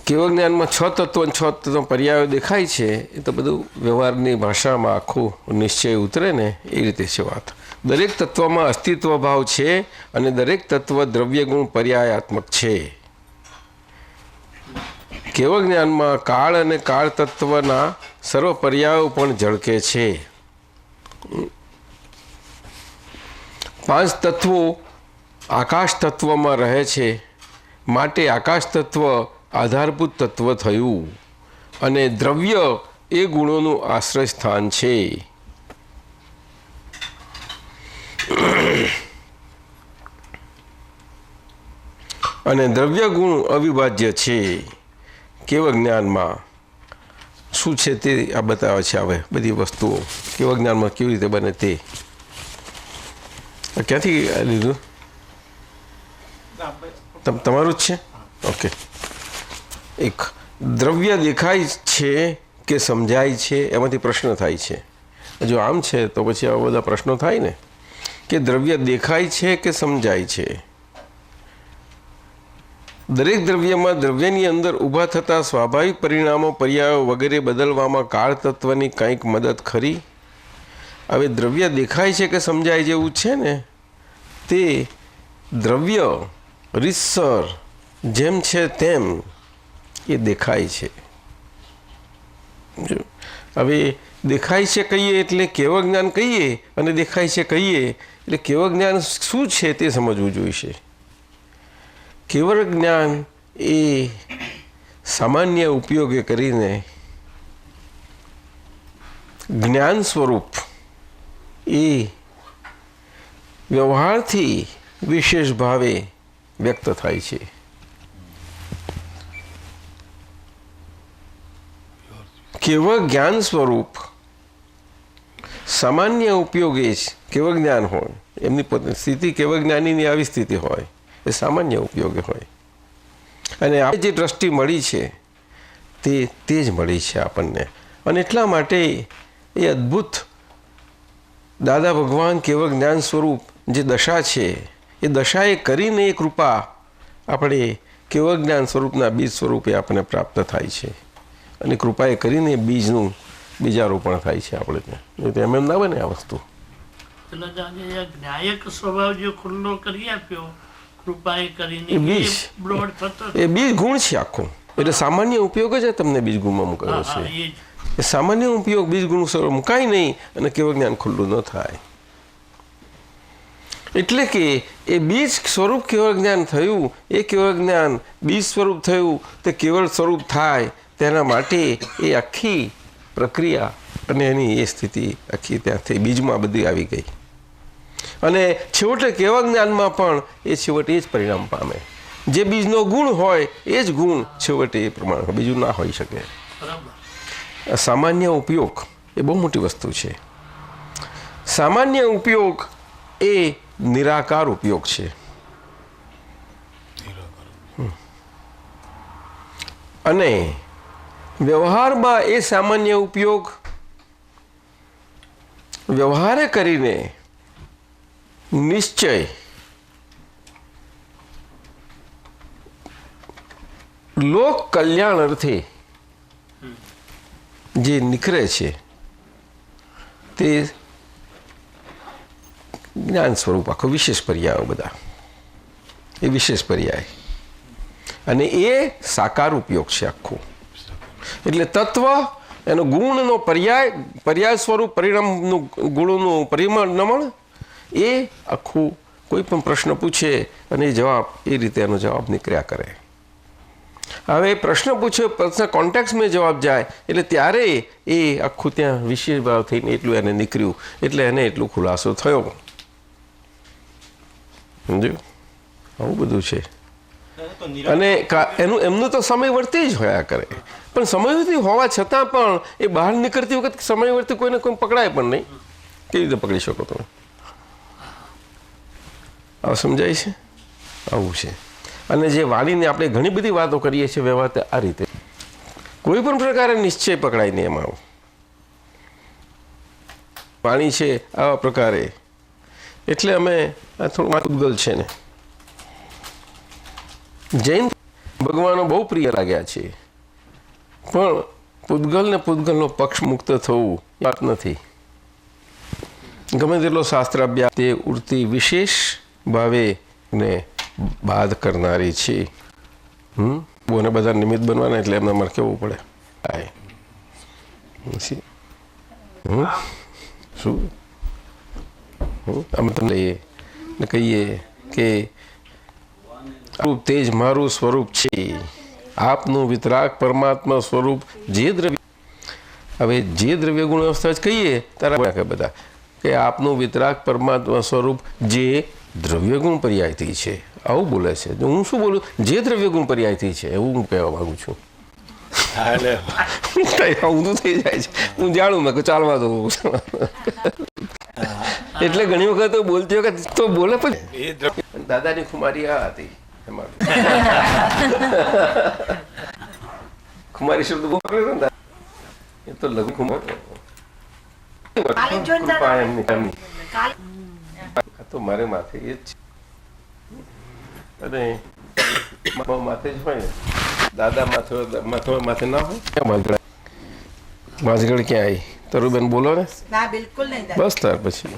કેવળ જ્ઞાનમાં 6 તત્વો અને 6 તત્વો પર્યાયો દેખાય છે. એ તો બધું વ્યવહારની ભાષામાં આખું નિશ્ચય ઉતરે ને એ રીતે છે વાત. દરેક તત્વમાં અસ્તિત્વ ભાવ છે અને દરેક તત્વ દ્રવ્ય ગુણ પર્યાયાત્મક છે. કેવળ જ્ઞાનમાં કાળ અને કાળ તત્વના સર્વ પર્યાયો પણ ઝળકે છે. 5 તત્વો આકાશ તત્વમાં રહે છે, માટે આકાશ તત્વ આધારભૂત તત્વ થયું અને દ્રવ્ય એ ગુણોનું આશ્રય સ્થાન છે. અને દ્રવ્ય ગુણ અવિભાજ્ય છે. કેવળ જ્ઞાનમાં શું છે તે આ બતાવે છે. હવે બધી વસ્તુઓ કેવળ જ્ઞાનમાં કેવી રીતે બને તે ક્યાંથી લીધું? તમારું જ છે? ઓકે. એક દ્રવ્ય દેખાય છે કે સમજાય છે, એમાંથી પ્રશ્ન થાય છે. જો આમ છે તો પછી આવા બધા પ્રશ્નો થાય ને કે દ્રવ્ય દેખાય છે કે સમજાય છે. દરેક દ્રવ્યમાં દ્રવ્યની અંદર ઊભા થતા સ્વાભાવિક પરિણામો, પર્યાયો વગેરે બદલવામાં કાળ તત્વની કંઈક મદદ ખરી? હવે દ્રવ્ય દેખાય છે કે સમજાય જેવું છે ને, તે દ્રવ્ય રીતસર જેમ છે તેમ એ દેખાય છે. હવે દેખાય છે કહીએ એટલે કેવળ જ્ઞાન કહીએ, અને દેખાય છે કહીએ એટલે કેવળ જ્ઞાન શું છે તે સમજવું જોઈશે. કેવળ જ્ઞાન એ સામાન્ય ઉપયોગે કરીને જ્ઞાન સ્વરૂપ એ વ્યવહારથી વિશેષ ભાવે વ્યક્ત થાય છે. કેવળ જ્ઞાન સ્વરૂપ સામાન્ય ઉપયોગે જ કેવળ જ્ઞાન હોય, એમની પોતાની સ્થિતિ કેવળ જ્ઞાનીની આવી સ્થિતિ હોય, એ સામાન્ય ઉપયોગે હોય. અને આપણે જે દ્રષ્ટિ મળી છે તે જ મળી છે આપણને. અને એટલા માટે એ અદ્ભુત દાદા ભગવાન કેવળ જ્ઞાન સ્વરૂપ જે દશા છે, એ દશાએ કરીને એ કૃપા આપણે કેવળ જ્ઞાન સ્વરૂપના બીજ સ્વરૂપે આપણને પ્રાપ્ત થાય છે. અને કૃપાએ કરીને બીજનું બીજારોપણ થાય છે આપણે. એમ ના બને આ વસ્તુ. જ્ઞાયક સ્વભાવ જે ખુલ્લો કરી આપ્યો કૃપાએ કરીને, એ બીજ, એ બીજ ગુણ છે આખું. એટલે સામાન્ય ઉપયોગ જ તમને બીજ ગુણમાં મૂકાયો છે. એ સામાન્ય ઉપયોગ બીજ ગુણ સ્વરૂપ મુકાય નહીં અને કેવળ જ્ઞાન ખુલ્લું ન થાય. એટલે કે એ બીજ સ્વરૂપ કેવળ જ્ઞાન થયું, એ કેવળ જ્ઞાન બીજ સ્વરૂપ થયું, તે કેવળ સ્વરૂપ થાય તેના માટે એ આખી પ્રક્રિયા અને એની એ સ્થિતિ આખી ત્યાંથી બીજમાં બધી આવી ગઈ. અને છેવટે કેવળ જ્ઞાનમાં પણ એ છેવટે એ જ પરિણામ પામે. જે બીજનો ગુણ હોય એ જ ગુણ છેવટે એ પ્રમાણે, બીજું ના હોઈ શકે. સામાન્ય ઉપયોગ એ બહુ મોટી વસ્તુ છે. સામાન્ય ઉપયોગ એ નિરાકાર ઉપયોગ છે. અને વ્યવહારમાં એ સામાન્ય ઉપયોગ વ્યવહારે કરીને નિશ્ચય લોક કલ્યાણ અર્થે જે નીકળે છે તે જ્ઞાન સ્વરૂપ આખો વિશેષ પર્યાયો બધા એ વિશેષ પર્યાય અને એ સાકાર ઉપયોગ છે આખો. એટલે તત્વ એનો ગુણનો પર્યાય સ્વરૂપ પરિણામનું ગુણોનું પરિણામણ એ આખું કોઈ પણ પ્રશ્ન પૂછે અને એ જવાબ એ રીતે એનો જવાબ નીકળ્યા કરે. હવે પ્રશ્ન પૂછ્યો પ્રશ્ન કોન્ટેક્સમાં જવાબ જાય એટલે ત્યારે એ આખું ત્યાં વિશેષ ભાવ થઈને એટલું એને નીકળ્યું એટલે એને એટલું ખુલાસો થયો. સમજ્યું? આવું બધું છે. અને એમનું તો સમયવર્તી જ હોયા કરે, પણ સમયવર્તી હોવા છતાં પણ એ બહાર નીકળતી વખત સમયવર્તી કોઈને કોઈ પકડાય પણ નહીં. કેવી રીતે પકડી શકો તમે? આવું સમજાય છે? આવું છે. અને જે વાણીને આપણે ઘણી બધી વાતો કરીએ છીએ વ્યવહાર આ રીતે કોઈ પણ પ્રકારે નિશ્ચય પકડાય નહીં એમાં. વાણી છે આવા પ્રકારે. એટલે અમે આ થોડું પૂતગલ છે ને જૈન ભગવાનો બહુ પ્રિય લાગ્યા છે, પણ પૂતગલને પૂતગલનો પક્ષ મુક્ત થવું વાત નથી. ગમે તેટલો શાસ્ત્ર અભ્યાસ તે ઉડતી વિશેષ ભાવે ને બાદ કરનારી છે. બોને બધા નિમિત્ત બનવાના એટલે એમને અમારે કેવું પડે. શું અમે તમને લઈએ ને કહીએ કે તે જ મારું સ્વરૂપ છે, આપનું વિતરાગ પરમાત્મા સ્વરૂપ જે દ્રવ્ય. હવે જે દ્રવ્ય ગુણ અવસ્થા જ કહીએ તારા બધા કે આપનું વિતરાગ પરમાત્મા સ્વરૂપ જે દ્રવ્ય ગુણ પર્યાયથી છે. આવું બોલે છે. હું શું બોલું? જે દ્રવ્ય ગુણ પર્યાયથી છે એવું હું કહેવા માંગુ છું. ઊંધું થઈ જાય છે. હું જાણું મેં ચાલવા દઉં. એટલે ઘણી વખત બોલતી વખત તો બોલે પણ દાદાની ખુમારી આ હતી. ખુમારી શબ્દ બહુ એ તો લઘુ ખુમાર તો મારે માથે એ જ છે. અને માથે જ હોય ને દાદા માથે ના હોય. માજગઢ ક્યાં આવી? તરુબેન બોલો ને. બિલકુલ નહીં. બસ ત્યાર પછી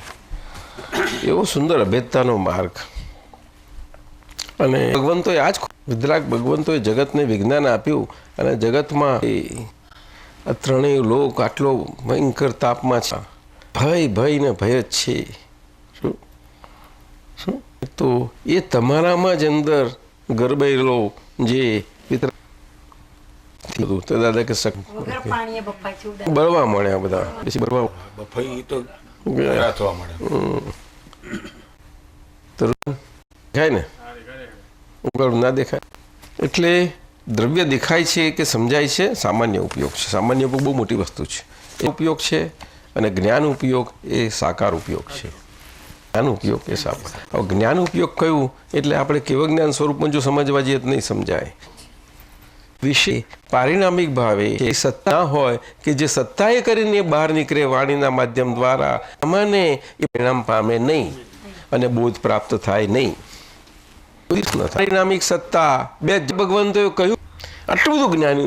એવો સુંદર અભેદતાનો માર્ગ. અને ભગવંતોએ આ જ વિતરાગ ભગવંતોએ જગતને વિજ્ઞાન આપ્યું અને જગતમાં આ ત્રણેય લોક આટલો ભયંકર તાપમાં છે. ભય ને ભય જ છે. શું તો એ તમારામાં જ અંદર ગરબેલો જે દાદા કે બળવા મળ્યા બધા. પછી બળવા બફાઈ તો થવા મળે દેખાય ને ઉગાડ ના દેખાય. એટલે દ્રવ્ય દેખાય છે કે સમજાય છે સામાન્ય ઉપયોગ છે. સામાન્ય ઉપયોગ બહુ મોટી વસ્તુ છે. એ ઉપયોગ છે અને જ્ઞાન ઉપયોગ એ સાકાર ઉપયોગ છે. જ્ઞાન ઉપયોગ એ સાકાર. હવે જ્ઞાન ઉપયોગ કયું એટલે આપણે કેવળ જ્ઞાન સ્વરૂપમાં જો સમજવા જઈએ તો નહીં સમજાય. વિશે પારિણામિક ભાવે એ સત્તા હોય કે જે સત્તાએ કરીને બહાર નીકળે વાણીના માધ્યમ દ્વારા અમને એ પરિણામ પામે નહીં અને બોધ પ્રાપ્ત થાય નહીં. પરિણામિક સત્તા બે ભગવંતોએ કહ્યું આટલું બધું જ્ઞાની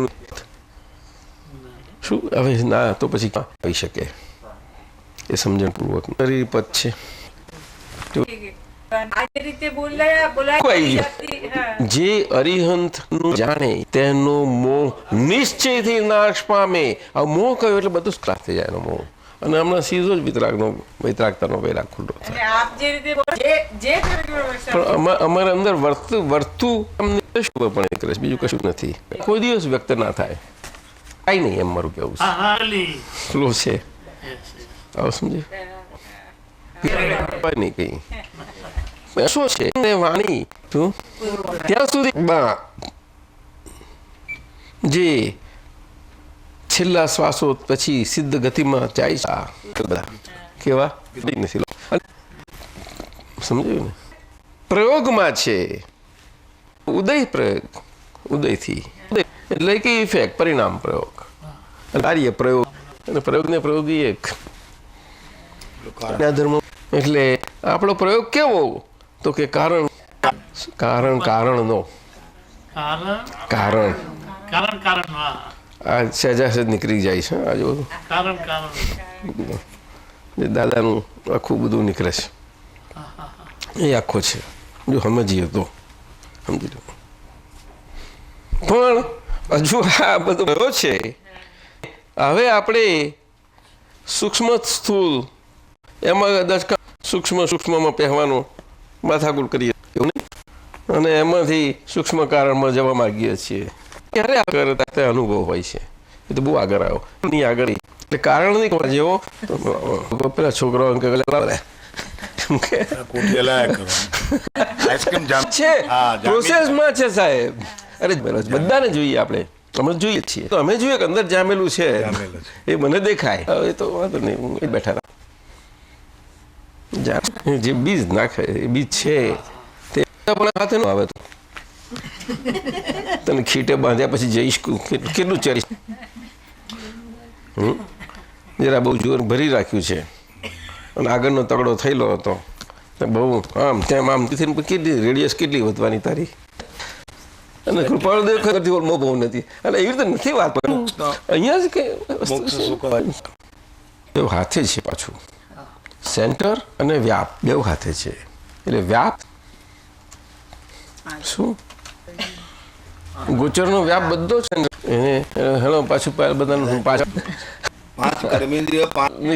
શું હવે ના તો પછી આવી શકે એ સમજણ પૂર્વક પદ છે. જે અરિહંત નું જાણે તેનો મોહ નિશ્ચયથી નાશ પામે. આ મોહ કયો એટલે બધું ક્લાસ થઈ જાય એનો મોહ. અને હમણાં સીધો જ વિતરાગતાનો વૈરાગ ખુલ્લો થાય. પણ અમારા અંદર વર્તું પણ કરે બીજું કશું નથી. કોઈ દિવસ વ્યક્ત ના થાય. કઈ નહીં એમ મારું કેવું સ્લો છે. આવો સમજે નહીં કઈ શું છે વાણી ત્યાં સુધી જે છેલ્લા શ્વાસો પછી સિદ્ધ ગતિમાં જાય છે. કેવા સમજાયું ને? પ્રયોગમાં છે ઉદય પ્રયોગ, ઉદયથી એટલે કે ઇફેક્ટ, પરિણામ પ્રયોગ, કાર્ય પ્રયોગ, અને પ્રયોગ ને પ્રયોગ એક ધર્મ. એટલે આપણો પ્રયોગ કેવો? તો કે કારણ કારણનો કારણ કારણ કારણ કારણ હા આ સહેજાસહેજ નીકળી જાય છે. આ જો કારણ કારણ દાદાનું આખું બધું નીકળે છે એ આખો છે, જો સમજીએ તો સમજી લો. પણ હજુ આ બધું રહ્યો છે. હવે આપણે સૂક્ષ્મ સ્થૂળ એમાં સૂક્ષ્મમાં પહેવાનું માથાકૂટ કરીએ એવું નહીં, અને એમાંથી સૂક્ષ્મ કારણમાં જવા માંગીએ છીએ. ક્યારે આગળ અનુભવ હોય છે એ તો બહુ આગળ આવ્યો નહીં, આગળ એટલે કારણ નહીં ખબર જેવો પેલા છોકરાઓ પ્રોસેસમાં છે સાહેબ. અરે બધાને જોઈએ, આપણે અમે જોઈએ છીએ તો અમે જોઈએ કે અંદર જામેલું છે એ મને દેખાય. એ તો વાંધો નહીં, હું એ બેઠા જે બીજ નાખે એ બીજ છે તે હાથે ન આવે. તને ખીટે બાંધ્યા પછી જઈશ કેટલું ચરીશ? જરા બહુ જોર ભરી રાખ્યું છે અને આગળનો તગડો થયેલો હતો બહુ આમ તેમ આમ કેટલી રેડિયસ કેટલી વધવાની તારી, અને કૃપાળુ દેવ ખરેખર મોહ બહુ નથી. અને એવી રીતે નથી વાત, અહીંયા જ કે બેવ હાથે છે પાછું, સેન્ટર અને વ્યાપ બેવ હાથે છે. એટલે વ્યાપ શું ગોચરનો વ્યાપ બધો છે એને હેલો પાછું બધાનું પાછળ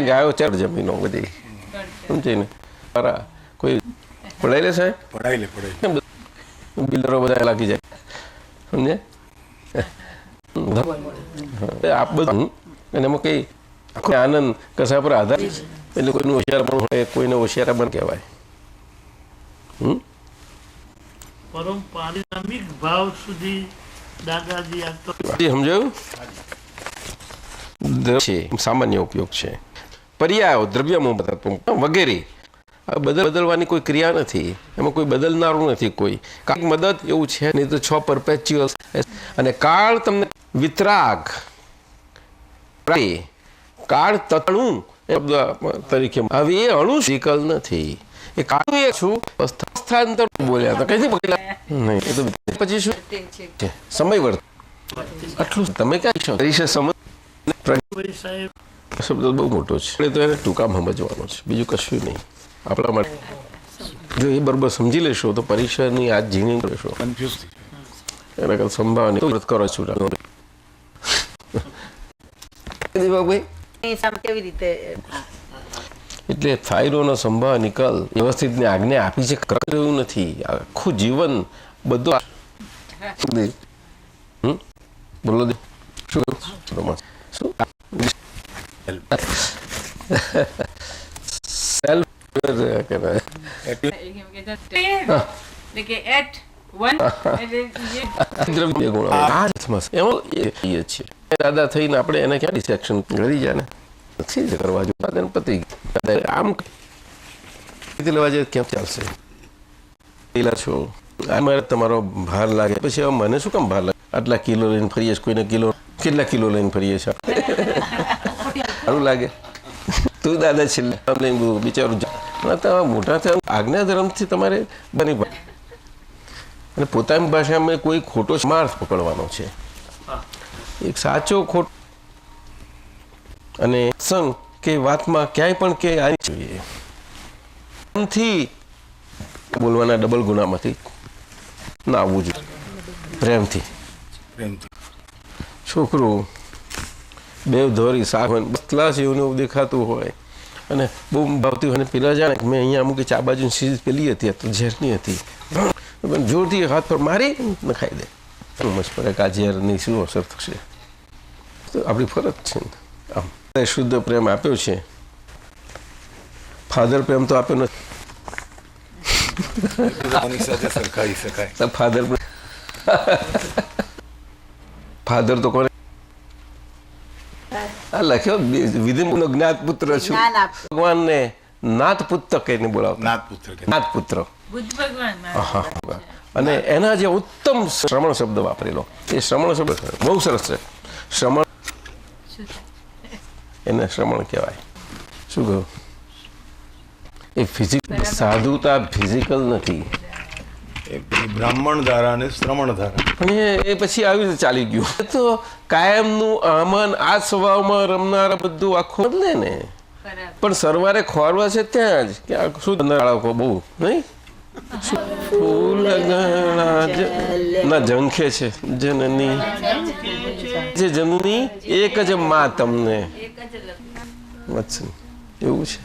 ગાયો 4 જમીનો બધી સમજે ને. કોઈ પડાઈ લે સાહેબ, બિલ્ડરો બધા લાગી જાય સમજે આપ બધું. અને એમાં કઈ આખો આનંદ કશા પર આધાર, એટલે કોઈનું હોશિયાર પણ હોય, કોઈને હોશિયાર પણ કહેવાય. પરમ પારિણામિક ભાવ સુધી દાદાજી આ તો સમજાયું છે. સામાન્ય ઉપયોગ છે. પર્યાયો દ્રવ્યમાં વગેરે બદલવાની કોઈ ક્રિયા નથી, એમાં કોઈ બદલનારું નથી. કોઈ કાંઈક મદદ એવું છે નહીં તો 6 પરપેચ્યુઅલ. અને કાળ તમને વિતરાગ, કાળ તતણું તરીકે હવે એ અણુ વિકલ નથી. એ કાળ એ છું સ્થાનાંતર બોલ્યા તો કઈથી પકડ્યા નહીં. એ તો પછી શું સમય વર્ત આટલું તમે ક્યાં છો સમજ સાહેબ શબ્દ બહુ મોટો છે, તો એને ટૂંકામાં સમજવાનો છે, બીજું કશું નહીં. આપણા માટે જો એ બરોબર સમજી લેશો તો પરીક્ષાની આજ ઝીણી લેશો, એના કરતા સંભાવના વ્રત કરો છો. કેવી રીતે એટલે થાયરોનો સંભાવ નિકાલ વ્યવસ્થિત ને આજ્ઞા આપી છે, કર્યું નથી. આખું જીવન બધું બોલો દે શું દાદા થઈને આપણે એને ક્યાં ડિસ્ટ્રેક્શન કરી જાય ને નથી કરવા જોઈએ. ગણપતિ આમ લેવા જાય કેમ ચાલશે? છો મારે તમારો ભાર લાગે પછી હવે મને શું કામ ભાર લાગે? આટલા કિલો લઈને ફરીએ છીએ, કોઈને કિલો કેટલા કિલો લઈને ફરીએ છીએ, સારું લાગે? તું દાદા છેલ્લે લઈને બિચારું મોટા થયા આજ્ઞા ધર્મથી તમારે બની પડે. અને પોતાની ભાષામાં કોઈ ખોટો માર્ગ પકડવાનો છે, એક સાચો ખોટો. અને સંગ કે વાતમાં ક્યાંય પણ કે આવી જોઈએ પ્રેમથી બોલવાના ડબલ ગુનામાંથી ના આવવું જોઈએ. પ્રેમથી છોકરું બેવ ધોરી શાક બતલા છે એવું દેખાતું હોય અને બહુ ભાવતી હોય, પેલા જાણે કે મેં અહીંયા અમુક ચા બાજુની સીઝ પેલી હતી તો ઝેરની હતી, જોરથી હાથ પર મારી ને ખાઈ દે. મસ્ત પડે કે આ ઝેરની શું અસર થશે? તો આપણી ફરજ છે ને. આમ શુદ્ધ પ્રેમ આપ્યો છે, ફાધર પ્રેમ તો આપ્યો નથી. ફાધર તો કોને આ લખ્યો? વિધિનો જ્ઞાત પુત્ર છું. ભગવાનને નાથપુત્ર કહીને બોલાવતા. નાથપુત્ર કે નાથપુત્ર. બુદ્ધ ભગવાન હા. અને એના જે ઉત્તમ શ્રમણ શબ્દ વાપરેલો એ શ્રમણ શબ્દ બહુ સરસ છે. શ્રમણ એને શ્રમણ કહેવાય. શું કહ્યું? એ ફિઝિકલ સાધુતા ફિઝિકલ નથી, બ્રાહ્મણ ધારા અને શ્રમણ ધારા. પણ એ પછી આવી રીતે ચાલી ગયું. એ તો કાયમનું આમન આ સ્વભાવમાં રમનારા બધું આખું બદલે ને. પણ સરવારે ખોરવા છે ત્યાં જ કે આ શું બાળકો બહુ નહીં ફૂલ ના ઝંખે છે જનની જે જનની એક જ માં તમને વત્સન એવું છે.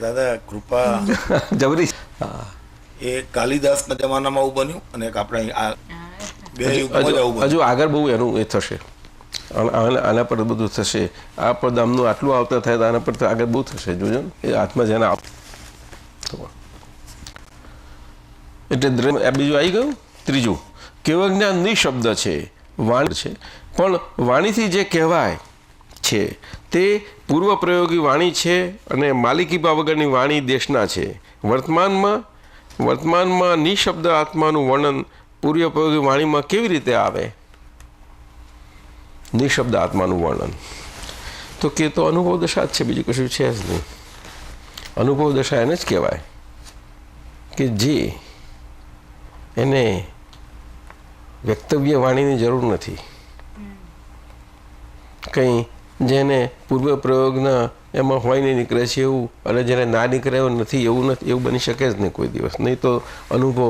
દાદા કૃપા જબરી. એ કાલિદાસના જમાનામાં આવું બન્યું અને એક આપણે આ બે યુગમાં જ આવું બન્યું. હજુ આગળ બહુ એનું એ થશે. આના પર બધું થશે. આ પદ આમનું આટલું આવતા થાય તો આના પર તો આગળ બહુ થશે. જોજો ને એ હાથમાં જેને એટલે બીજું આવી ગયું. ત્રીજું કેવળ જ્ઞાન નિશબ્દ છે, વાણી છે, પણ વાણીથી જે કહેવાય છે તે પૂર્વ પ્રયોગી વાણી છે અને માલિકીપા વગરની વાણી દેશના છે. વર્તમાનમાં નિશબ્દ આત્માનું વર્ણન પૂર્વ પ્રયોગી વાણીમાં કેવી રીતે આવે? નિશબ્દ આત્માનું વર્ણન તો કે તો અનુભવ દશા જ છે, બીજું કશું છે જ નહીં. અનુભવ દશા એને જ કહેવાય કે જે એને વ્યક્તવ્ય વાણીની જરૂર નથી. કંઈ જેને પૂર્વ પ્રયોગના એમાં હોય નહીં નીકળે છે એવું, અને જેને ના નીકળે એવું નથી એવું નથી, એવું બની શકે જ નહીં કોઈ દિવસ. નહીં તો અનુભવ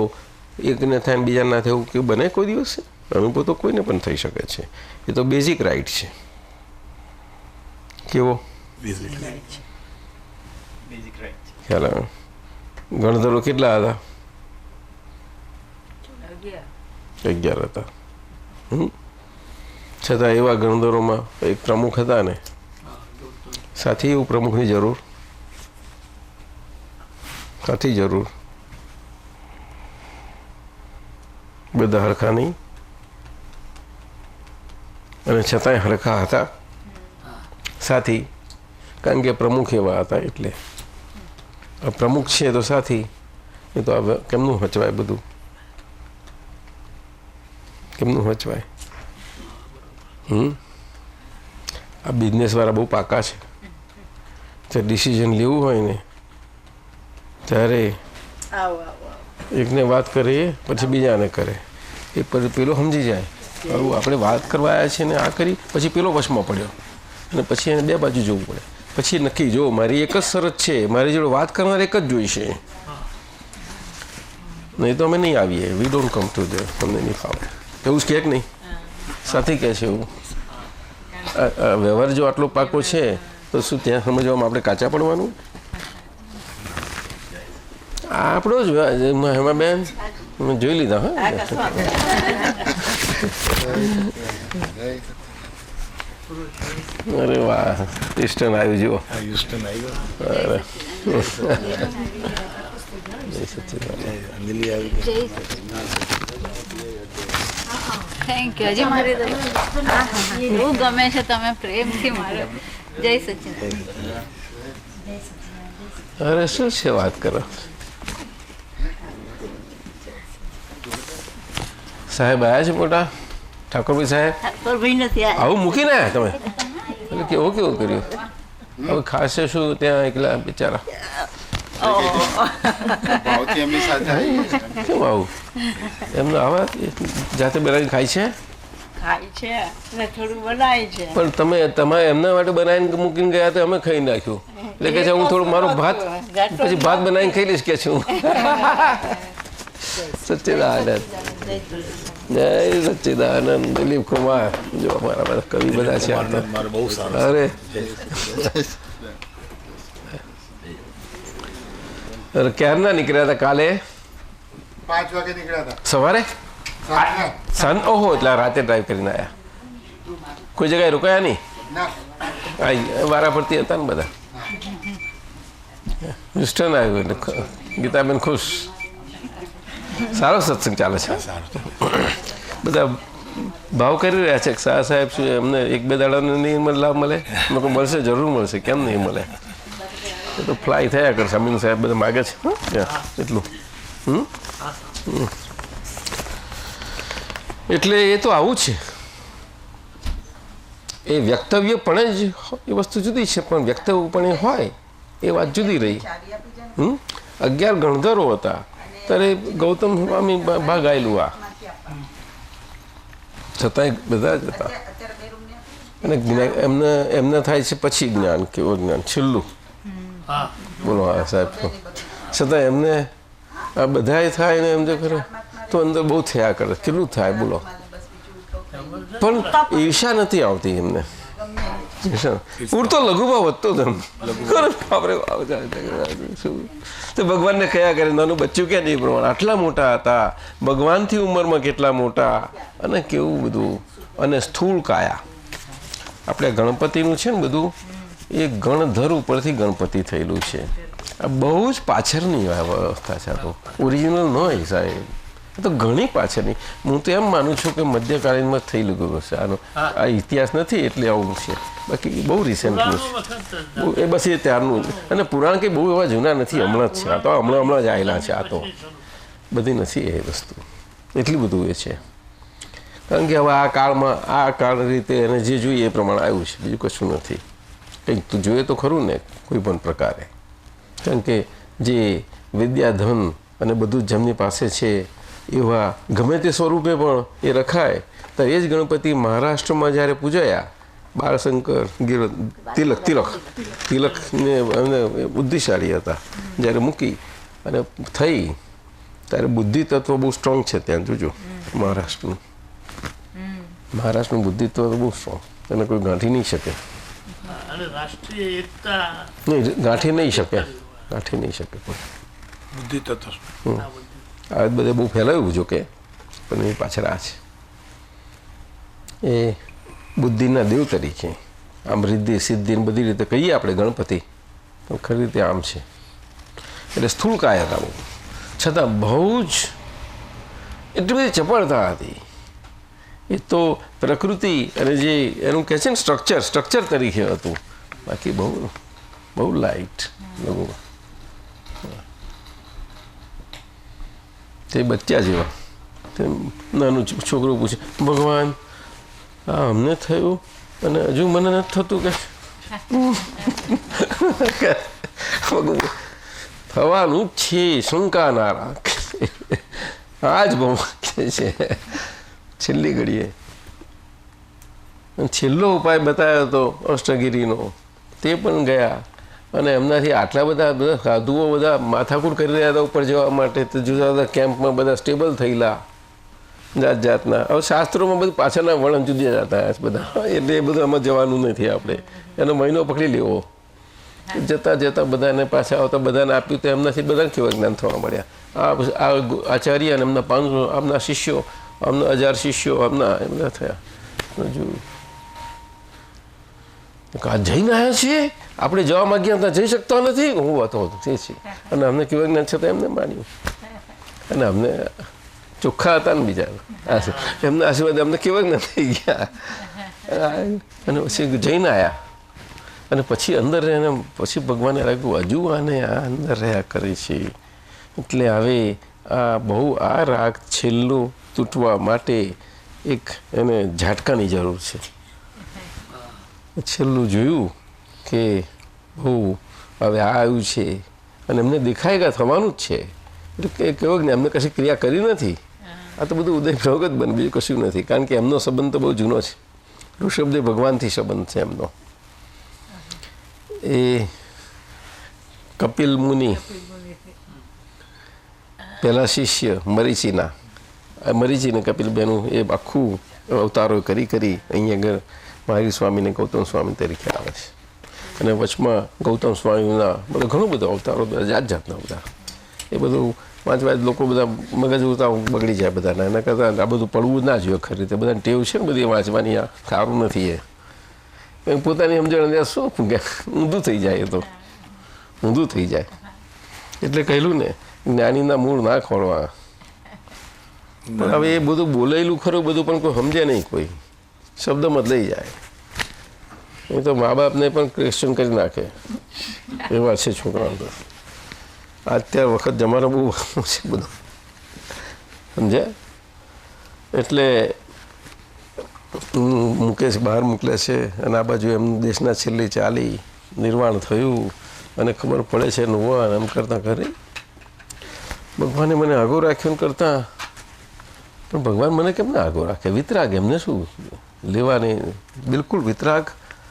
એકને થાય બીજા ના થાય એવું કેવું બને કોઈ દિવસ? અનુભવ તો કોઈને પણ થઈ શકે છે. એ તો બેઝિક રાઈટ છે. કેવો ખ્યાલ આવે? ગણધરો કેટલા હતા? 11 હતા. છતાં એવા ગણધરોમાં એક પ્રમુખ હતા ને, સાથી એવું પ્રમુખની જરૂર સાથી જરૂર. બધા હરખા નહીં અને છતાંય હરખા હતા સાથી, કારણ કે પ્રમુખ એવા હતા. એટલે પ્રમુખ છે તો સાથી, એ તો હવે કેમનું હચવાય? બધું કેમનું હચવાય? આ બિઝનેસવાળા બહુ પાકા છે. તો ડિસિઝન લેવું હોય ને ત્યારે એકને વાત કરે પછી બીજાને કરે. એ પેલો સમજી જાય આવું આપણે વાત કરવા આવ્યા છીએ ને આ કરી, પછી પેલો વશમાં પડ્યો અને પછી એને બે બાજુ જોવું પડે. પછી નક્કી જો મારી એક જ શરત છે, મારી જોડે વાત કરનાર એક જ જોઈશે, નહીં તો અમે નહીં આવીએ. We don't come to there. તમને નહીં ફાવે એવું જ કહે કે નહીં? સાથી કહે છે એવું. વ્યવહાર જો આટલો પાકો છે તો શું ત્યાં સમજવામાં આપણે કાચા પડવાનું? આપણો જ હેમાબેન જોઈ લીધા. હા અરે વાહ, ઈસ્ટર્ન આવ્યું જુઓ. Thank you. હજી મારી બહુ ગમે છે તમે પ્રેમથી મારો. જય સચિન. અરે શું છે વાત કરો સાહેબ? આવ્યા છે મોટા ઠાકોરભાઈ સાહેબ? ઠાકોરભાઈ નથી આવું મૂકીને આવ્યા તમે? એટલે કેવું કેવું કર્યું? હવે ખાશે શું ત્યાં એકલા બિચારા? કેમ આવું? એમને આવા જાતે બનાવીને ખાય છે? ખાય છે ને થોડું બનાય છે. પણ તમે એમના માટે બનાવીને મૂકીને ગયા તો અમે ખાઈ નાખ્યું. એટલે કે છે હું થોડું મારો ભાત પછી ભાત બનાવીને ખાઈ લઈશ કે છું. સચ્ચિદાનંદ. જય સચ્ચિદાનંદ. દિલીપ કુમાર જો અમારા બધા કવિ બધા છે. અરે ક્યારના નીકળ્યા હતા? કાલે 5 વાગે નીકળ્યા હતા. સવારે? ઓહો, એટલે રાતે ડ્રાઈવ કરીને આવ્યા. કોઈ જગ્યાએ રોકાયા નહીં? વારા ફરતી હતા ને બધા. મિસ્ટર આવ્યું એટલે ગીતાબેન ખુશ. સારો સત્સંગ ચાલે છે. બધા ભાવ કરી રહ્યા છે કે શાહ સાહેબ શું એમને 1-2 દાડાનો નહીં લાભ મળે? મેં કહું મળશે, જરૂર મળશે, કેમ નહીં મળે? એ તો ફ્લાય થયા કરશે. અમીન સાહેબ બધા માગે છે એટલું. એટલે એ તો આવું છે. એ વ્યક્તવ્ય પણ જ એ વસ્તુ જુદી છે, પણ વ્યક્તવ્ય પણ હોય એ વાત જુદી રહી. 11 ગણધરો હતા ત્યારે ગૌતમ સ્વામી ભાગ આવેલું આ છતાંય બધા જ હતા. અને એમને થાય છે પછી જ્ઞાન. કેવું જ્ઞાન? છેલ્લું. બોલો હા સાહેબ. છતાં એમને આ બધાય થાય ને એમ જો કરે તો અંદર બહુ થયા કરે. કેટલું થાય બોલો? પણ ઈર્ષા નથી આવતી એમને. ઉડતો લઘુભાવ વધતો જ તો ભગવાનને કયા કરે નાનું બચ્ચું કે નહીં પ્રમાણે આટલા મોટા હતા, ભગવાનથી ઉંમરમાં કેટલા મોટા, અને કેવું બધું. અને સ્થૂળ કાયા. આપણે ગણપતિનું છે ને બધું એ ગણધર ઉપરથી ગણપતિ થયેલું છે. આ બહુ જ પાછળની વ્યવસ્થા છે. આ તો ઓરિજિનલ ન હોય સાહેબ, તો ઘણી પાછળની. હું તો એમ માનું છું કે મધ્યકાલીનમાં થયેલું ગયું છે આનો. આ ઇતિહાસ નથી એટલે આવું છે, બાકી બહુ રિસેન્ટનું છે. એ બસ એ ત્યારનું. અને પુરાણ કંઈ બહુ એવા જૂના નથી, હમણાં જ છે. આ તો હમણાં જ આવેલા છે. આ તો બધી નથી એ વસ્તુ. એટલી બધું એ છે. કારણ કે હવે આ કાળમાં આ કાળ રીતે એને જે જોઈએ એ પ્રમાણે આવ્યું છે, બીજું કશું નથી. કંઈક તું જોઈએ તો ખરું ને કોઈ પણ પ્રકારે. કારણ કે જે વિદ્યાધન અને બધું જ જેમની પાસે છે એવા ગમે તે સ્વરૂપે પણ એ રખાય. તો એ જ ગણપતિ મહારાષ્ટ્રમાં જ્યારે પૂજાયા, બાળશંકર તિલકને એમને બુદ્ધિશાળી હતા. જ્યારે મૂકી અને થઈ ત્યારે બુદ્ધિ તત્વ બહુ સ્ટ્રોંગ છે ત્યાં. જોજો મહારાષ્ટ્રનું બુદ્ધિ તત્વ બહુ સ્ટ્રોંગ. એને કોઈ ગાંઠી નહીં શકે. નહીં ગાંઠી નહીં શકે. બુદ્ધિ તત્વ આ બધે બહુ ફેલાયું જો કે, પણ એ પાછળ આ છે. એ બુદ્ધિના દેવ તરીકે આમ રિદ્ધિ સિદ્ધિ બધી રીતે કહીએ આપણે ગણપતિ, તો ખરી રીતે આમ છે. એટલે સ્થૂળ કાયા હતા બહુ, છતાં બહુ જ એટલી બધી ચપળતા હતી. એ તો પ્રકૃતિ અને જે એનું કહે છે ને સ્ટ્રક્ચર તરીકે હતું. બાકી બહુ લાઇટ લોકો. તે બચ્ચા જેવા. નાનું છોકરું પૂછે, ભગવાન આ અમને થયું અને હજુ મને નથી થતું કે? થવાનું જ છે, શંકા ના રાખ. આ જ બહુ છે છેલ્લી ઘડીએ. છેલ્લો ઉપાય બતાવ્યો હતો અષ્ટગિરીનો, તે પણ ગયા. અને એમનાથી આટલા બધા સાધુઓ બધા માથાકૂટ કરી રહ્યા હતા ઉપર જવા માટે. તો જુદા જુદા કેમ્પમાં બધા સ્ટેબલ થયેલા જાતના. હવે શાસ્ત્રોમાં બધું પાછળના વર્ણન જુદા જતા બધા. એટલે એ બધું આમાં જવાનું નથી આપણે. એનો મહિનો પકડી લેવો. જતાં બધાને પાછા આવતા બધાને આપ્યું તો એમનાથી બધાને કેવા જ્ઞાન થવા મળ્યા. આ આચાર્ય અને એમના 500 આમના શિષ્યો, આમના 1000 શિષ્યો આમના એમના થયા. જોયું જઈને આવ્યા છીએ આપણે, જવા માંગ્યા હતા જઈ શકતા નથી. હું હતો તે છે. અને અમને કેવા જ્ઞાન છતાં એમને માન્યું. અને અમને ચોખ્ખા હતા ને બીજા એમના આશીર્વાદ અમને કેવા જ્ઞાન થઈ ગયા. અને પછી જઈને આવ્યા. અને પછી અંદર રહીને પછી ભગવાને લાગ્યું હજુ આને આ અંદર રહ્યા કરે છે. એટલે હવે આ બહુ આ રાગ છેલ્લું તૂટવા માટે એક એને ઝાટકાની જરૂર છે. છેલ્લું જોયું કે બહુ હવે આ આવ્યું છે અને એમને દેખાય કે થવાનું જ છે. એટલે કેવો ને એમને કશી ક્રિયા કરી નથી. આ તો બધું ઉદય પ્રયોગ જ બને, બીજું કશું નથી. કારણ કે એમનો સંબંધ તો બહુ જૂનો છે. ઋષભદેવ ભગવાનથી સંબંધ છે એમનો. એ કપિલ મુનિ પહેલા શિષ્ય મરીચીના, મરીચીને કપિલ બેનું એ આખું અવતારો કરી અહીંયા આગળ મહાવીર સ્વામીને ગૌતમ સ્વામી તરીકે આવે છે. અને વચમાં ગૌતમ સ્વામીના બધા ઘણું બધું અવતારો જાતના બધા. એ બધું વાંચવા લોકો બધા મગજ ઉતા બગડી જાય બધાના. એના કરતાં આ બધું પડવું ના જોઈએ ખરી રીતે. બધાને ટેવ છે ને બધી વાંચવાની, આ સારું નથી. એ પોતાની સમજણ શું ઊંધું થઈ જાય. એ તો ઊંધું થઈ જાય. એટલે કહેલું ને જ્ઞાનીના મૂળ ના ખોળવા. પણ હવે એ બધું બોલેલું ખરું બધું પણ કોઈ સમજે નહીં, કોઈ શબ્દમાં જ લઈ જાય. એ તો મા બાપને પણ ક્વેશ્ચન કરી નાખે એવા છે છોકરાઓ તો. અત્યાર વખત જમાનો બહુ છે બધું, સમજ્યા? એટલે મુકેશ બહાર મોકલે છે અને આ બાજુ એમ દેશના છેલ્લી ચાલી નિર્વાણ થયું અને ખબર પડે છે નવા એમ કરતાં કરે ભગવાને મને આગો રાખ્યો ને કરતાં. પણ ભગવાન મને કેમ ના આગો રાખે? વિતરાગ એમને શું લેવાની, બિલકુલ વિતરાગ.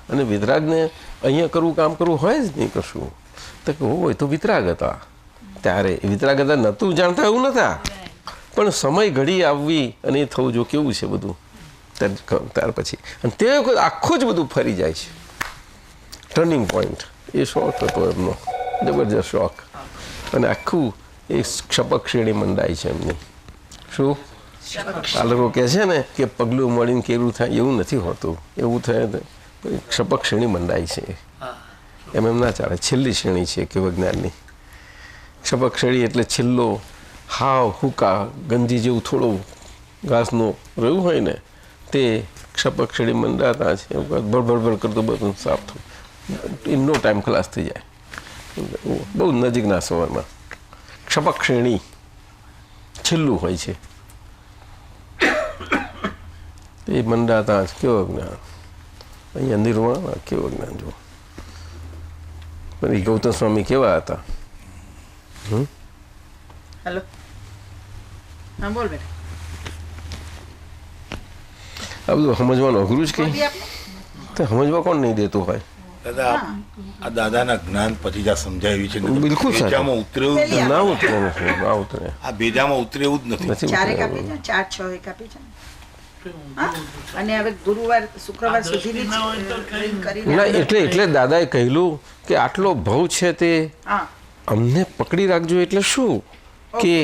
અને વિતરાગને અહીંયા કરવું કામ કરવું હોય જ નહીં કશું. તો હોય તો વિતરાગ હતા ત્યારે, વિતરાગ હતા નહોતું જાણતા એવું નહોતા, પણ સમય ઘડી આવવી અને એ થવું જો કેવું છે બધું ત્યાર પછી. અને તે આખું જ બધું ફરી જાય છે. ટર્નિંગ પોઈન્ટ એ શોખ હતો એમનો, જબરજસ્ત શોખ. અને આખું એ ક્ષપક શ્રેણી મંડાય છે એમની. શું આ લોકો કહે છે ને કે પગલું મળીને કેરું થાય, એવું નથી હોતું. એવું થાય ક્ષપક શ્રેણી મંડાય છે એમ ના ચાલે. છેલ્લી શ્રેણી છે કે વિજ્ઞાનની ક્ષપક શ્રેણી એટલે છેલ્લો હાવ હુકા ગંજી જેવું થોડું ઘાસનું રહ્યું હોય ને તે ક્ષપક શ્રેણી મંડાતા છે. ભડભડ કરતું બધું સાફ થયું, ઇન નો ટાઈમ ખલાસ થઈ જાય. બહુ નજીકના સમયમાં ક્ષપક શ્રેણી છેલ્લું હોય છે એ મંડાતા જ. કેવો જ્ઞાન અહીંયા નિર્વાણ, કેવો જ્ઞાન જુઓ. પણ ગૌતમ સ્વામી કેવા હતા? હેલો, હા બોલ બેટા. આ બધું સમજવાનું અઘરું જ કંઈ, તો સમજવા કોણ નહીં દેતું હોય? દાદા આ દાદાના જ્ઞાન પછી જ આ સમજાવ્યું છે. બિલકુલ બેજામાં ઉતરે એવું ના ઉતરે, ના ઉતરે. આ બેજામાં ઉતરે એવું જ નથી. ચારે કાપી છે, 4 6 કાપી છે. અને હવે ગુરુવાર શુક્રવાર સુધી ના એટલે દાદાએ કહેલું કે આટલો ભવ છે તે અમને પકડી રાખજો. એટલે શું કે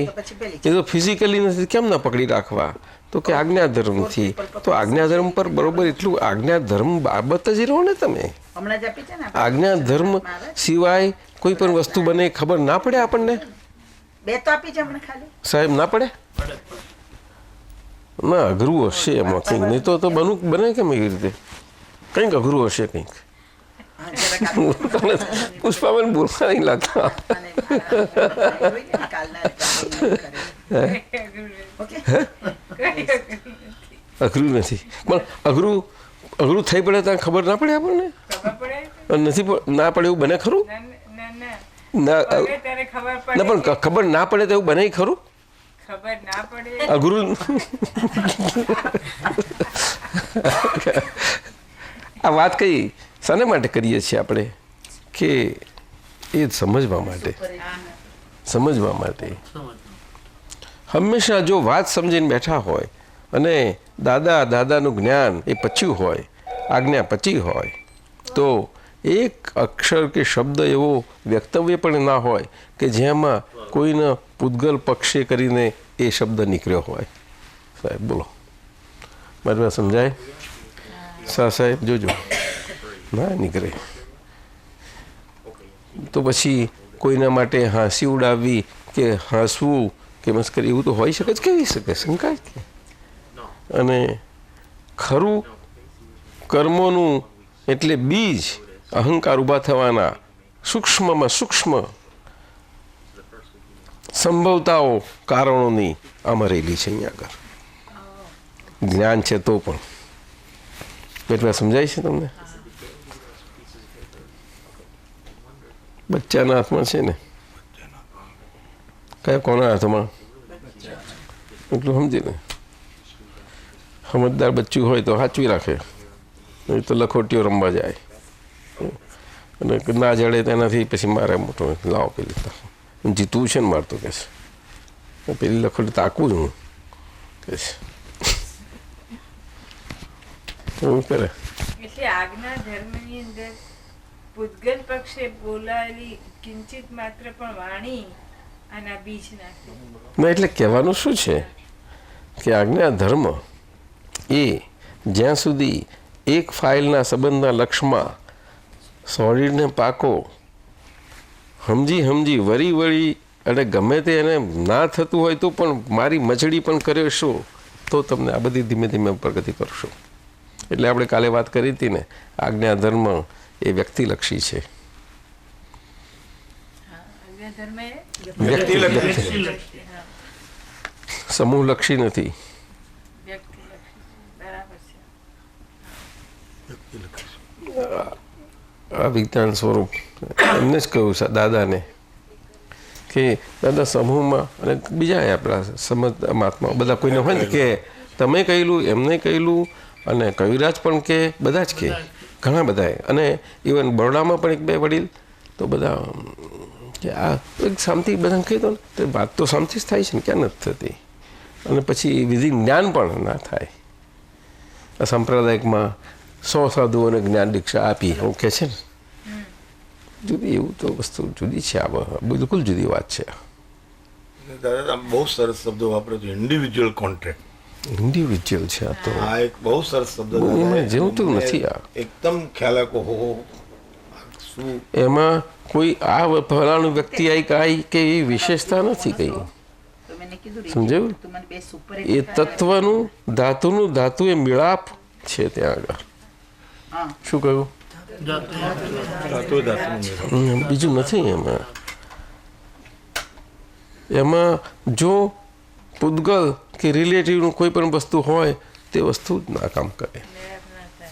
એ તો ફિઝિકલી નથી, કેમ ના પકડી રાખવા? તો કે આજ્ઞાધર્મથી. તો આજ્ઞાધર્મ પર બરોબર એટલું આજ્ઞાધર્મ બાબત જ રહો ને તમે. આજ્ઞાધર્મ સિવાય કોઈ પણ વસ્તુ બને ખબર ના પડે આપણને? સાહેબ ના પડે? ના, અઘરું હશે એમાં કંઈક, નહીં તો બને કેમ એવી રીતે? કંઈક અઘરું હશે કંઈક. પુષ્પાબેન બોલવા નહીં લાગતા. અઘરું નથી, પણ અઘરું થઈ પડે ત્યાં ખબર ના પડે આપણને? નથી ના પડે એવું બને ખરું? ના પણ ખબર ના પડે તો એવું બને ખરું? અઘરું આ વાત કઈ શાને માટે કરીએ છીએ આપણે? કે એ સમજવા માટે. હંમેશા જો વાત સમજીને બેઠા હોય અને દાદાનું જ્ઞાન એ પચ્યું હોય, આજ્ઞા પચી હોય, તો એક અક્ષર કે શબ્દ એવો વ્યક્તવ્ય પણ ના હોય કે જેમાં કોઈના પૂતગલ પક્ષે કરીને એ શબ્દ નીકળ્યો હોય. સાહેબ બોલો, મારી વાત સમજાય? સાહેબ જોજો ના નીકળે તો પછી કોઈના માટે હાંસી ઉડાવવી કે હસવું કે મસ્કરી એવું તો હોઈ શકે જ, કેવી શકે? શંકા કે. અને ખરું કર્મોનું એટલે બીજ અહંકાર ઊભા થવાના સૂક્ષ્મમાં સૂક્ષ્મ સંભવતાઓ કારણોની આમાં રહેલી છે. અહીંયા આગળ જ્ઞાન છે તો પણ એટલા સમજાય છે તમને? બચ્ચાના હાથમાં છે ને, કયા કોના હાથમાં? એટલું સમજી ને. સમજદાર બચ્ચું હોય તો સાચવી રાખે, નહીં તો લખોટીઓ રમવા જાય અને ના જડે તેનાથી પછી મારે મોટો લાવો પેલી જીતવું છે ને મારતો કે છે પેલી લખોટી તાકવું જ હું કે છે એવું કરે. એટલે આજ્ઞા ધર્મની અંદર પૂતગલ પક્ષે બોલાયેલી કિંચિત માત્ર પણ વાણી આના બીજ નાખે. ના એટલે કહેવાનું શું છે કે આજ્ઞા ધર્મ એ જ્યાં સુધી એક ફાઇલના સંબંધના લક્ષમાં સોલિડને પાકો સમજી વળી અને ગમે તે એને ના થતું હોય તો પણ મારી મજડી પણ કરશો તો તમને આ બધી ધીમે ધીમે પ્રગતિ કરશો. એટલે આપણે કાલે વાત કરી હતી ને, આજ્ઞા ધર્મ એ વ્યક્તિલક્ષી છે, વ્યક્તિલક્ષી, સમૂહલક્ષી નથી. આ વિજ્ઞાન સ્વરૂપ એમને જ કહ્યું દાદાને કે દાદા સમૂહમાં અને બીજા આપણા સમજ મહાત્મા બધા કોઈને હોય ને કે તમે કહેલું એમને કહેલું અને કવિરાજ પણ કે બધા જ કે ઘણા બધાએ, અને ઇવન બરોડામાં પણ એક બે વડીલ તો બધા કે આ એક શાંતિ બધાને કહી દો ને તો વાત તો શાંતિ જ થાય છે ને, ક્યાં નથી થતી. અને પછી વિધિ જ્ઞાન પણ ના થાય. આ સાંપ્રદાયિકમાં 100 સાધુઓને જ્ઞાન દીક્ષા આપી એવું કહે છે ને, જુદી એવું તો વસ્તુ જુદી છે. આ બિલકુલ જુદી વાત છે. દાદા બહુ સરસ શબ્દો વાપરો છો, ઇન્ડિવિજ્યુઅલ કોન્ટ્રાક્ટ. ઇન્ડિવિજ્યુઅલ છે આ તો, આ એક બહુ સરસ શબ્દ એમાં જેવું તો નથી. આ એકદમ ખ્યાલ આખો હો શું એમાં કોઈ આ ફલાણું વ્યક્તિ આવી કે એ વિશેષતા નથી કઈ, સમજાયું? એ તત્વનું ધાતુનું ધાતુ એ મિલાપ છે ત્યાં આગળ. શું કહ્યું? બીજું નથી એમાં. એમાં જો પૂતગલ કે રિલેટિવનું કોઈ પણ વસ્તુ હોય તે વસ્તુ જ ના કામ કરે,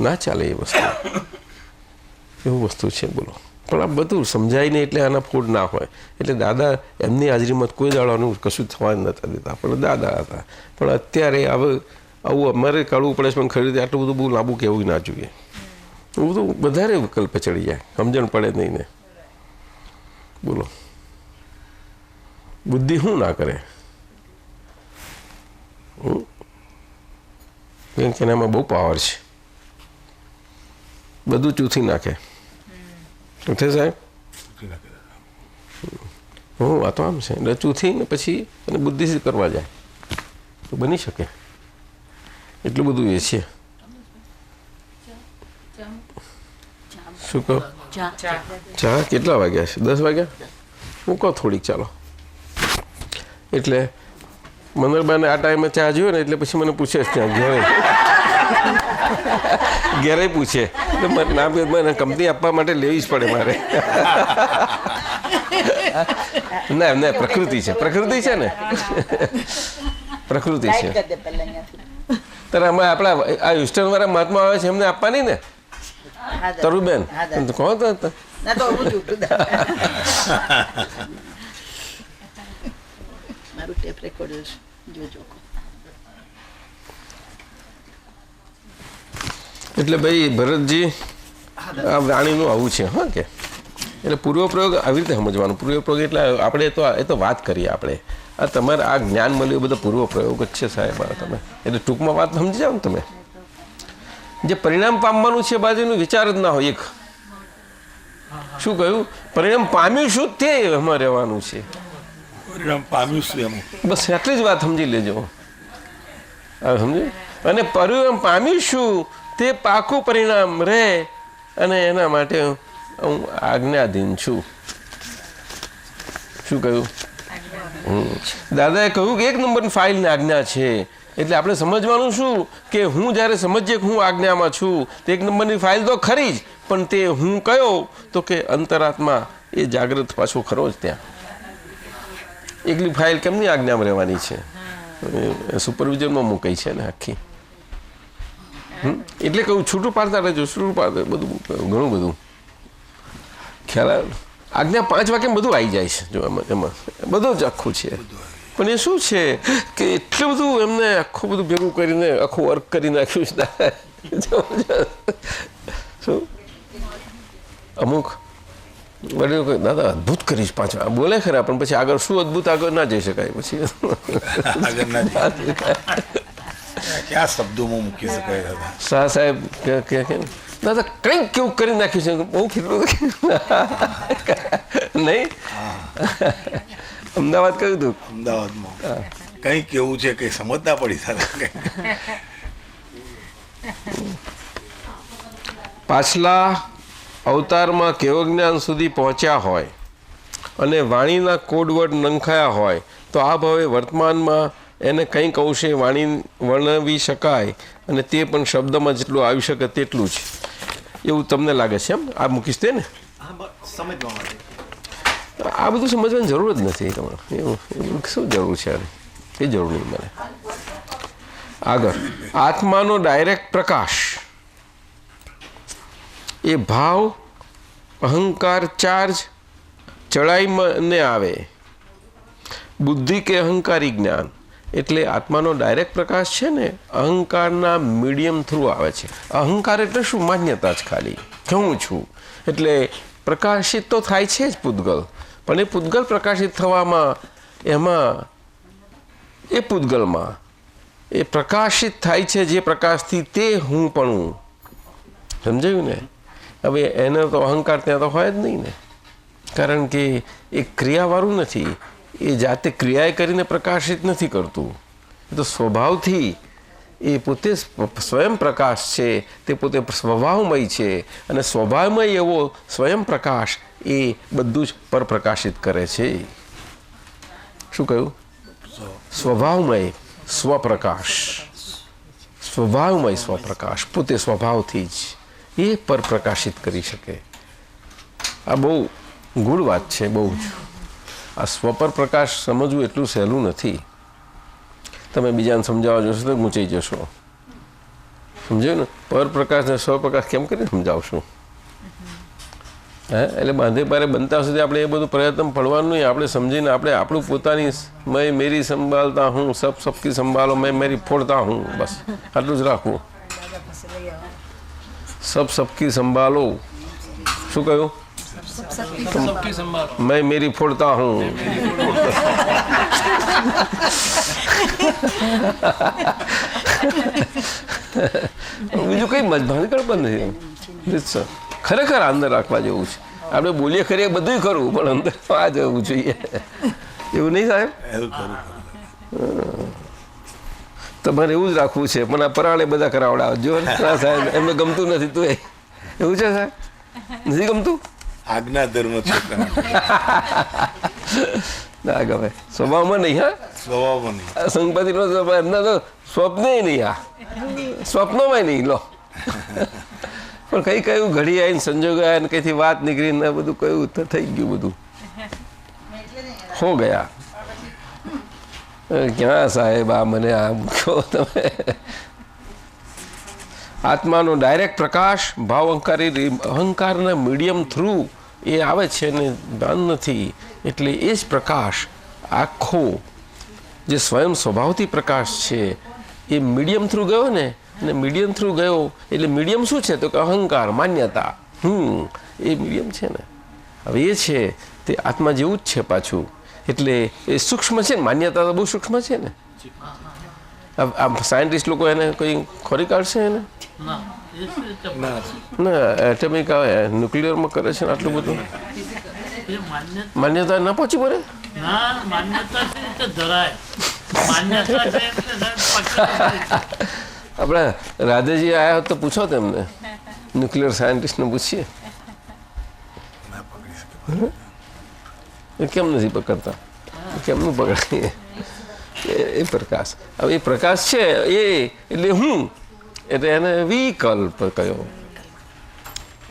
ના ચાલે એ વસ્તુ. એવું વસ્તુ છે. બોલો. પણ આ બધું સમજાય નહીં એટલે આના ફૂડ ના હોય. એટલે દાદા એમની હાજરીમાં કોઈ દાડાનું કશું થવા નતા દેતા, પણ દાદા હતા. પણ અત્યારે હવે આવું અમારે કાઢવું પડે છે, પણ ખરીદે આટલું બધું બહુ લાંબુ કહેવું ના જોઈએ. એવું બધું વધારે વિકલ્પ ચડી જાય, સમજણ પડે નહીં ને. બોલો, બુદ્ધિ શું ના કરે? કે એનામાં બહુ પાવર છે, બધું ચૂથી નાખે. ઉઠે સાહેબ? હું આ તો આમ છે એટલે ચૂથી ને પછી અને બુદ્ધિથી કરવા જાય તો બની શકે. એટલું બધું એ છે. શું કહો? ચા કેટલા વાગ્યા છે? 10 વાગ્યા? મૂકો થોડીક, ચાલો. એટલે મનરબાને આ ટાઈમે ચા જોયો ને એટલે પછી મને પૂછે છે ત્યાં ઘેરે પૂછે ના, મને કંપની આપવા માટે લેવી જ પડે મારે. ના ના, પ્રકૃતિ છે, પ્રકૃતિ છે ને, પ્રકૃતિ છે. ત્યારે અમે આપણા આ હ્યુસ્ટન વાળા મહાત્મા આવે છે એમને આપવાની ને, તરુબેન કહો તો. મારું ટેપ રેકોર્ડર જોજો. એટલે ભાઈ ભરતજી, આ વાણીનું આવું છે. હા કે એટલે પૂર્વપ્રયોગ આવી રીતે સમજવાનું. પૂર્વપ્રયોગ એટલે આપણે તો એ તો વાત કરીએ આપણે. આ તમારે આ જ્ઞાન મળ્યું બધા પૂર્વપ્રયોગ જ છે સાહેબ. તમે એટલે ટૂંકમાં વાત સમજી જાઓ ને તમે. જે પરિણામ પામવાનું છે બાજુનું વિચાર જ ના હોય. એક શું કહ્યું? પરિણામ પામ્યું શું તે એમાં રહેવાનું છે. પરિણામ પામ્યું શું એમ, બસ એટલી જ વાત સમજી લેજો. સમજ્યું? અને પરિણામ પામ્યું શું તે પાકું પરિણામ રહે, અને એના માટે હું આજ્ઞાધીન છું. શું કહ્યું? દાદાએ કહ્યું કે 1 નંબરની ફાઇલની આજ્ઞા છે. એટલે આપણે સમજવાનું શું કે હું જ્યારે સમજીએ કે હું આજ્ઞામાં છું તો 1 નંબરની ફાઇલ તો ખરી જ, પણ તે હું કયો તો કે અંતરાત્મા એ જાગૃત પાછો ખરો જ. ત્યાં એકલી ફાઇલ કેમની આજ્ઞામાં રહેવાની છે? સુપરવિઝનમાં મૂકાઈ છે ને આખી. એટલે કહું છૂટું પાડતા રહેજો, છૂટું પાડતા બધું ઘણું બધું ખ્યાલ આવે. આજ્ઞા 5 વાગ્યે બધું આવી જાય છે. જો એમાં બધું જ આખું છે. પણ એ શું છે કે એટલું બધું એમને આખું બધું ભેગું કરીને આખું વર્ક કરી નાખ્યું છે. શું અમુક વડીલો કહે દાદા અદભુત કરીશ 5 વાગે બોલે ખરા, પણ પછી આગળ શું અદભુત આગળ ના જઈ શકાય. પછી આગળ ના ક્યાં શબ્દોમાં મૂકી શકાય દાદા? શાહ સાહેબ કે દાદા કંઈક કેવું કરી નાખ્યું છે. બહુ કેટલું નહીં? અમદાવાદ કહ્યું હતું. અમદાવાદમાં કંઈક એવું છે કે સમજ ના પડી દાદા. પાછલા અવતારમાં કેવો જ્ઞાન સુધી પહોંચ્યા હોય અને વાણીના કોડવર્ડ નંખાયા હોય તો આ ભાવે વર્તમાનમાં એને કંઈક અંશે વાણી વર્ણવી શકાય અને તે પણ શબ્દમાં જેટલું આવી શકે તેટલું જ, એવું તમને લાગે છે? એમ આ મૂકીશ તે ને, આ બધું સમજવાની જરૂર જ નથી તમારે. એવું શું જરૂર છે? એ જરૂર નહીં મને. આગળ, આત્માનો ડાયરેક્ટ પ્રકાશ એ ભાવ, અહંકાર, ચાર્જ, ચડાઈને આવે. બુદ્ધિ કે અહંકારી જ્ઞાન એટલે આત્માનો ડાયરેક્ટ પ્રકાશ છે ને અહંકારના મીડિયમ થ્રુ આવે છે. અહંકાર એટલે શું? માન્યતા જ ખાલી, હું છું એટલે પ્રકાશિત તો થાય છે જ પૂતગલ, પણ એ પૂતગલ પ્રકાશિત થવામાં એમાં એ પૂતગલમાં એ પ્રકાશિત થાય છે જે પ્રકાશથી તે હું પણ, સમજાયું ને? હવે એનો તો અહંકાર ત્યાં તો હોય જ નહીં ને, કારણ કે એ ક્રિયાવાળું નથી, એ જાતે ક્રિયાએ કરીને પ્રકાશિત નથી કરતું. એ તો સ્વભાવથી એ પોતે સ્વયં પ્રકાશ છે, તે પોતે સ્વભાવમય છે અને સ્વભાવમય એવો સ્વયં પ્રકાશ એ બધું જ પરપ્રકાશિત કરે છે. શું કહ્યું? સ્વભાવમય સ્વપ્રકાશ, સ્વભાવમય સ્વપ્રકાશ પોતે સ્વભાવથી જ એ પરપ્રકાશિત કરી શકે. આ બહુ ગૂઢ વાત છે, બહુ જ. આ સ્વપર પ્રકાશ સમજવું એટલું સહેલું નથી. તમે બીજાને સમજાવવા જશો તો મૂંચાઈ જશો. સમજાયું ને? પરપ્રકાશ ને સ્વપ્રકાશ કેમ કરીને સમજાવશું? હે, એટલે બાંધે પારે બનતા સુધી આપણે એ બધું પ્રયત્ન પડવાનું નહીં. આપણે સમજીને આપણે આપણું પોતાની મેં મેરી સંભાળતા હું, સબકી સંભાળો મેં મેરી ફોડતા હું, બસ આટલું જ રાખવું. સબકી સંભાળો. શું કહ્યું? मैं मेरी फोड़ता हूँ. બીજું કઈ મજભાન પણ નથી. ખરેખર અંદર રાખવા જેવું છે. આપણે બોલીએ ખરી બધું ખરું, પણ અંદર આ જવું જોઈએ. એવું નહીં સાહેબ? તમારે એવું જ રાખવું છે, પણ આ પરાણે બધા કરાવડાવ જો સાહેબ, એમને ગમતું નથી. તું એવું છે સાહેબ? નથી ગમતું? આજ્ઞા ધર્મ ના ગમે સ્વભાવમાં નહીં. હા, સ્વભાવમાં નહીં. સંગપતિ નો એમના તો સ્વપ્ને નહીં, આ સ્વપ્નોમાં નહીં. લો પણ કઈ કયું ઘડી આવીને સંજોગ આવ્યા ને કઈથી વાત નીકળીને બધું કયું થઈ ગયું, બધું હો ગયા. ક્યાં સાહેબ આ મને આ મૂક્યો તમે? આત્માનો ડાયરેક્ટ પ્રકાશ ભાવ અહંકારના મીડિયમ થ્રુ એ આવે છે ને ભાન નથી. એટલે એ જ પ્રકાશ આખો જે સ્વયં સ્વભાવથી પ્રકાશ છે એ મીડિયમ થ્રુ ગયો ને, અને મીડિયમ થ્રુ ગયો એટલે મીડિયમ શું છે? તો કે અહંકાર, માન્યતા. એ મીડિયમ છે ને. હવે એ છે તે આત્મા જેવું જ છે પાછું. એટલે એ સૂક્ષ્મ છે ને, માન્યતા તો બહુ સૂક્ષ્મ છે ને. આ સાયન્ટિસ્ટ લોકો એને કોઈ ખોરી કાઢશે એને? ના, એટમિક ન્યુક્લિયરમાં કરે છે ને આટલું બધું. માન્યતા ના પહોંચી પડે. આપણે રાધેજી આવ્યા હોત તો પૂછો તેમને, ન્યુક્લિયર સાયન્ટિસ્ટને પૂછીએ કેમ નથી પકડતા, કેમનું પકડીએ? એ પ્રકાશ. હવે એ પ્રકાશ છે એ એટલે હું, એટલે એને વિકલ્પ કયો.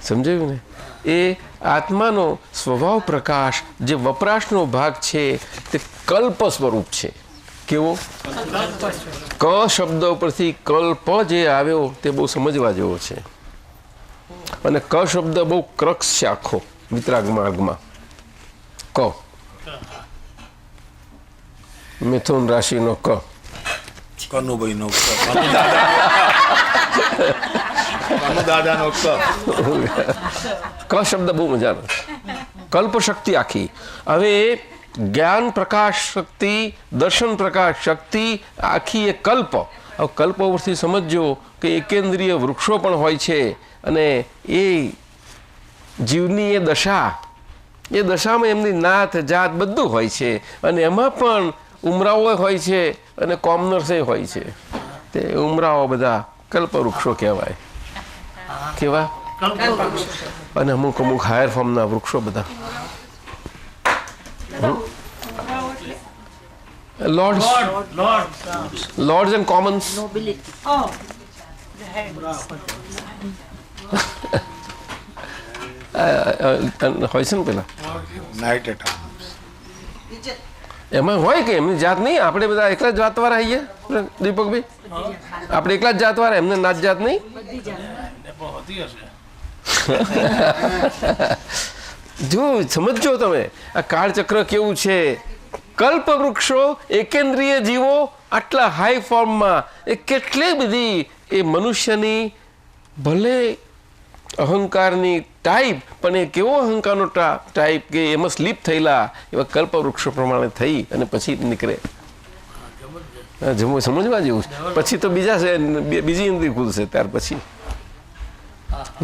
સમજાયું ને? એ આત્માનો સ્વભાવ પ્રકાશ જે વપરાશનો ભાગ છે તે કલ્પ સ્વરૂપ છે. કેવો? ક શબ્દ ઉપરથી કલ્પ જે આવ્યો તે બહુ સમજવા જેવો છે. અને ક શબ્દ બહુ ક્રક્સ છે આખો વિતરાગ માર્ગમાં. ક મિથુન રાશિનો ક, કનુભાઈનો દાદાનો ક શબ્દ બહુ મજાનો. કલ્પ શક્તિ આખી. હવે જ્ઞાન પ્રકાશ શક્તિ, દર્શન પ્રકાશ શક્તિ આખી એ કલ્પ. હવે કલ્પ ઉપરથી સમજો કે એકેન્દ્રિય વૃક્ષો પણ હોય છે અને એ જીવની એ દશામાં એમની નાત જાત બધું હોય છે અને એમાં પણ ઉમરાઓ હોય છે અને કોમનર્સ હોય છે. તે ઉમરાઓ બધા કલ્પવૃક્ષો કહેવાય. કેવા? અને અમુક હાયર ફોર્મના વૃક્ષો બધા. Lords, Lords and Commons. Nobility. Oh, the head. હોય છે ને પેલા નાઇટ એટ આર્મ્સ. એમાં હોય કે એમની જાત નહીં, આપણે બધા એકલા જ જાતવાળા આવીએ દીપકભાઈ, આપણે એકલા જ જાતવાળા, એમને નાત જાત નહીં. જો સમજો તમે આ કાળચક્ર કેવું છે. કલ્પ વૃક્ષો એકેન્દ્રીય જીવો આટલા હાઈ ફોર્મમાં એ કેટલી બધી એ મનુષ્યની ભલે અહંકારની ટાઈપ, પણ એ કેવો અહંકારનો ટાઈપ કે એમાં સ્લીપ થયેલા એવા કલ્પ વૃક્ષો પ્રમાણે થઈ અને પછી નીકળે. સમજવા જેવું પછી તો બીજી ઇન્દ્રિય ખુલશે ત્યાર પછી.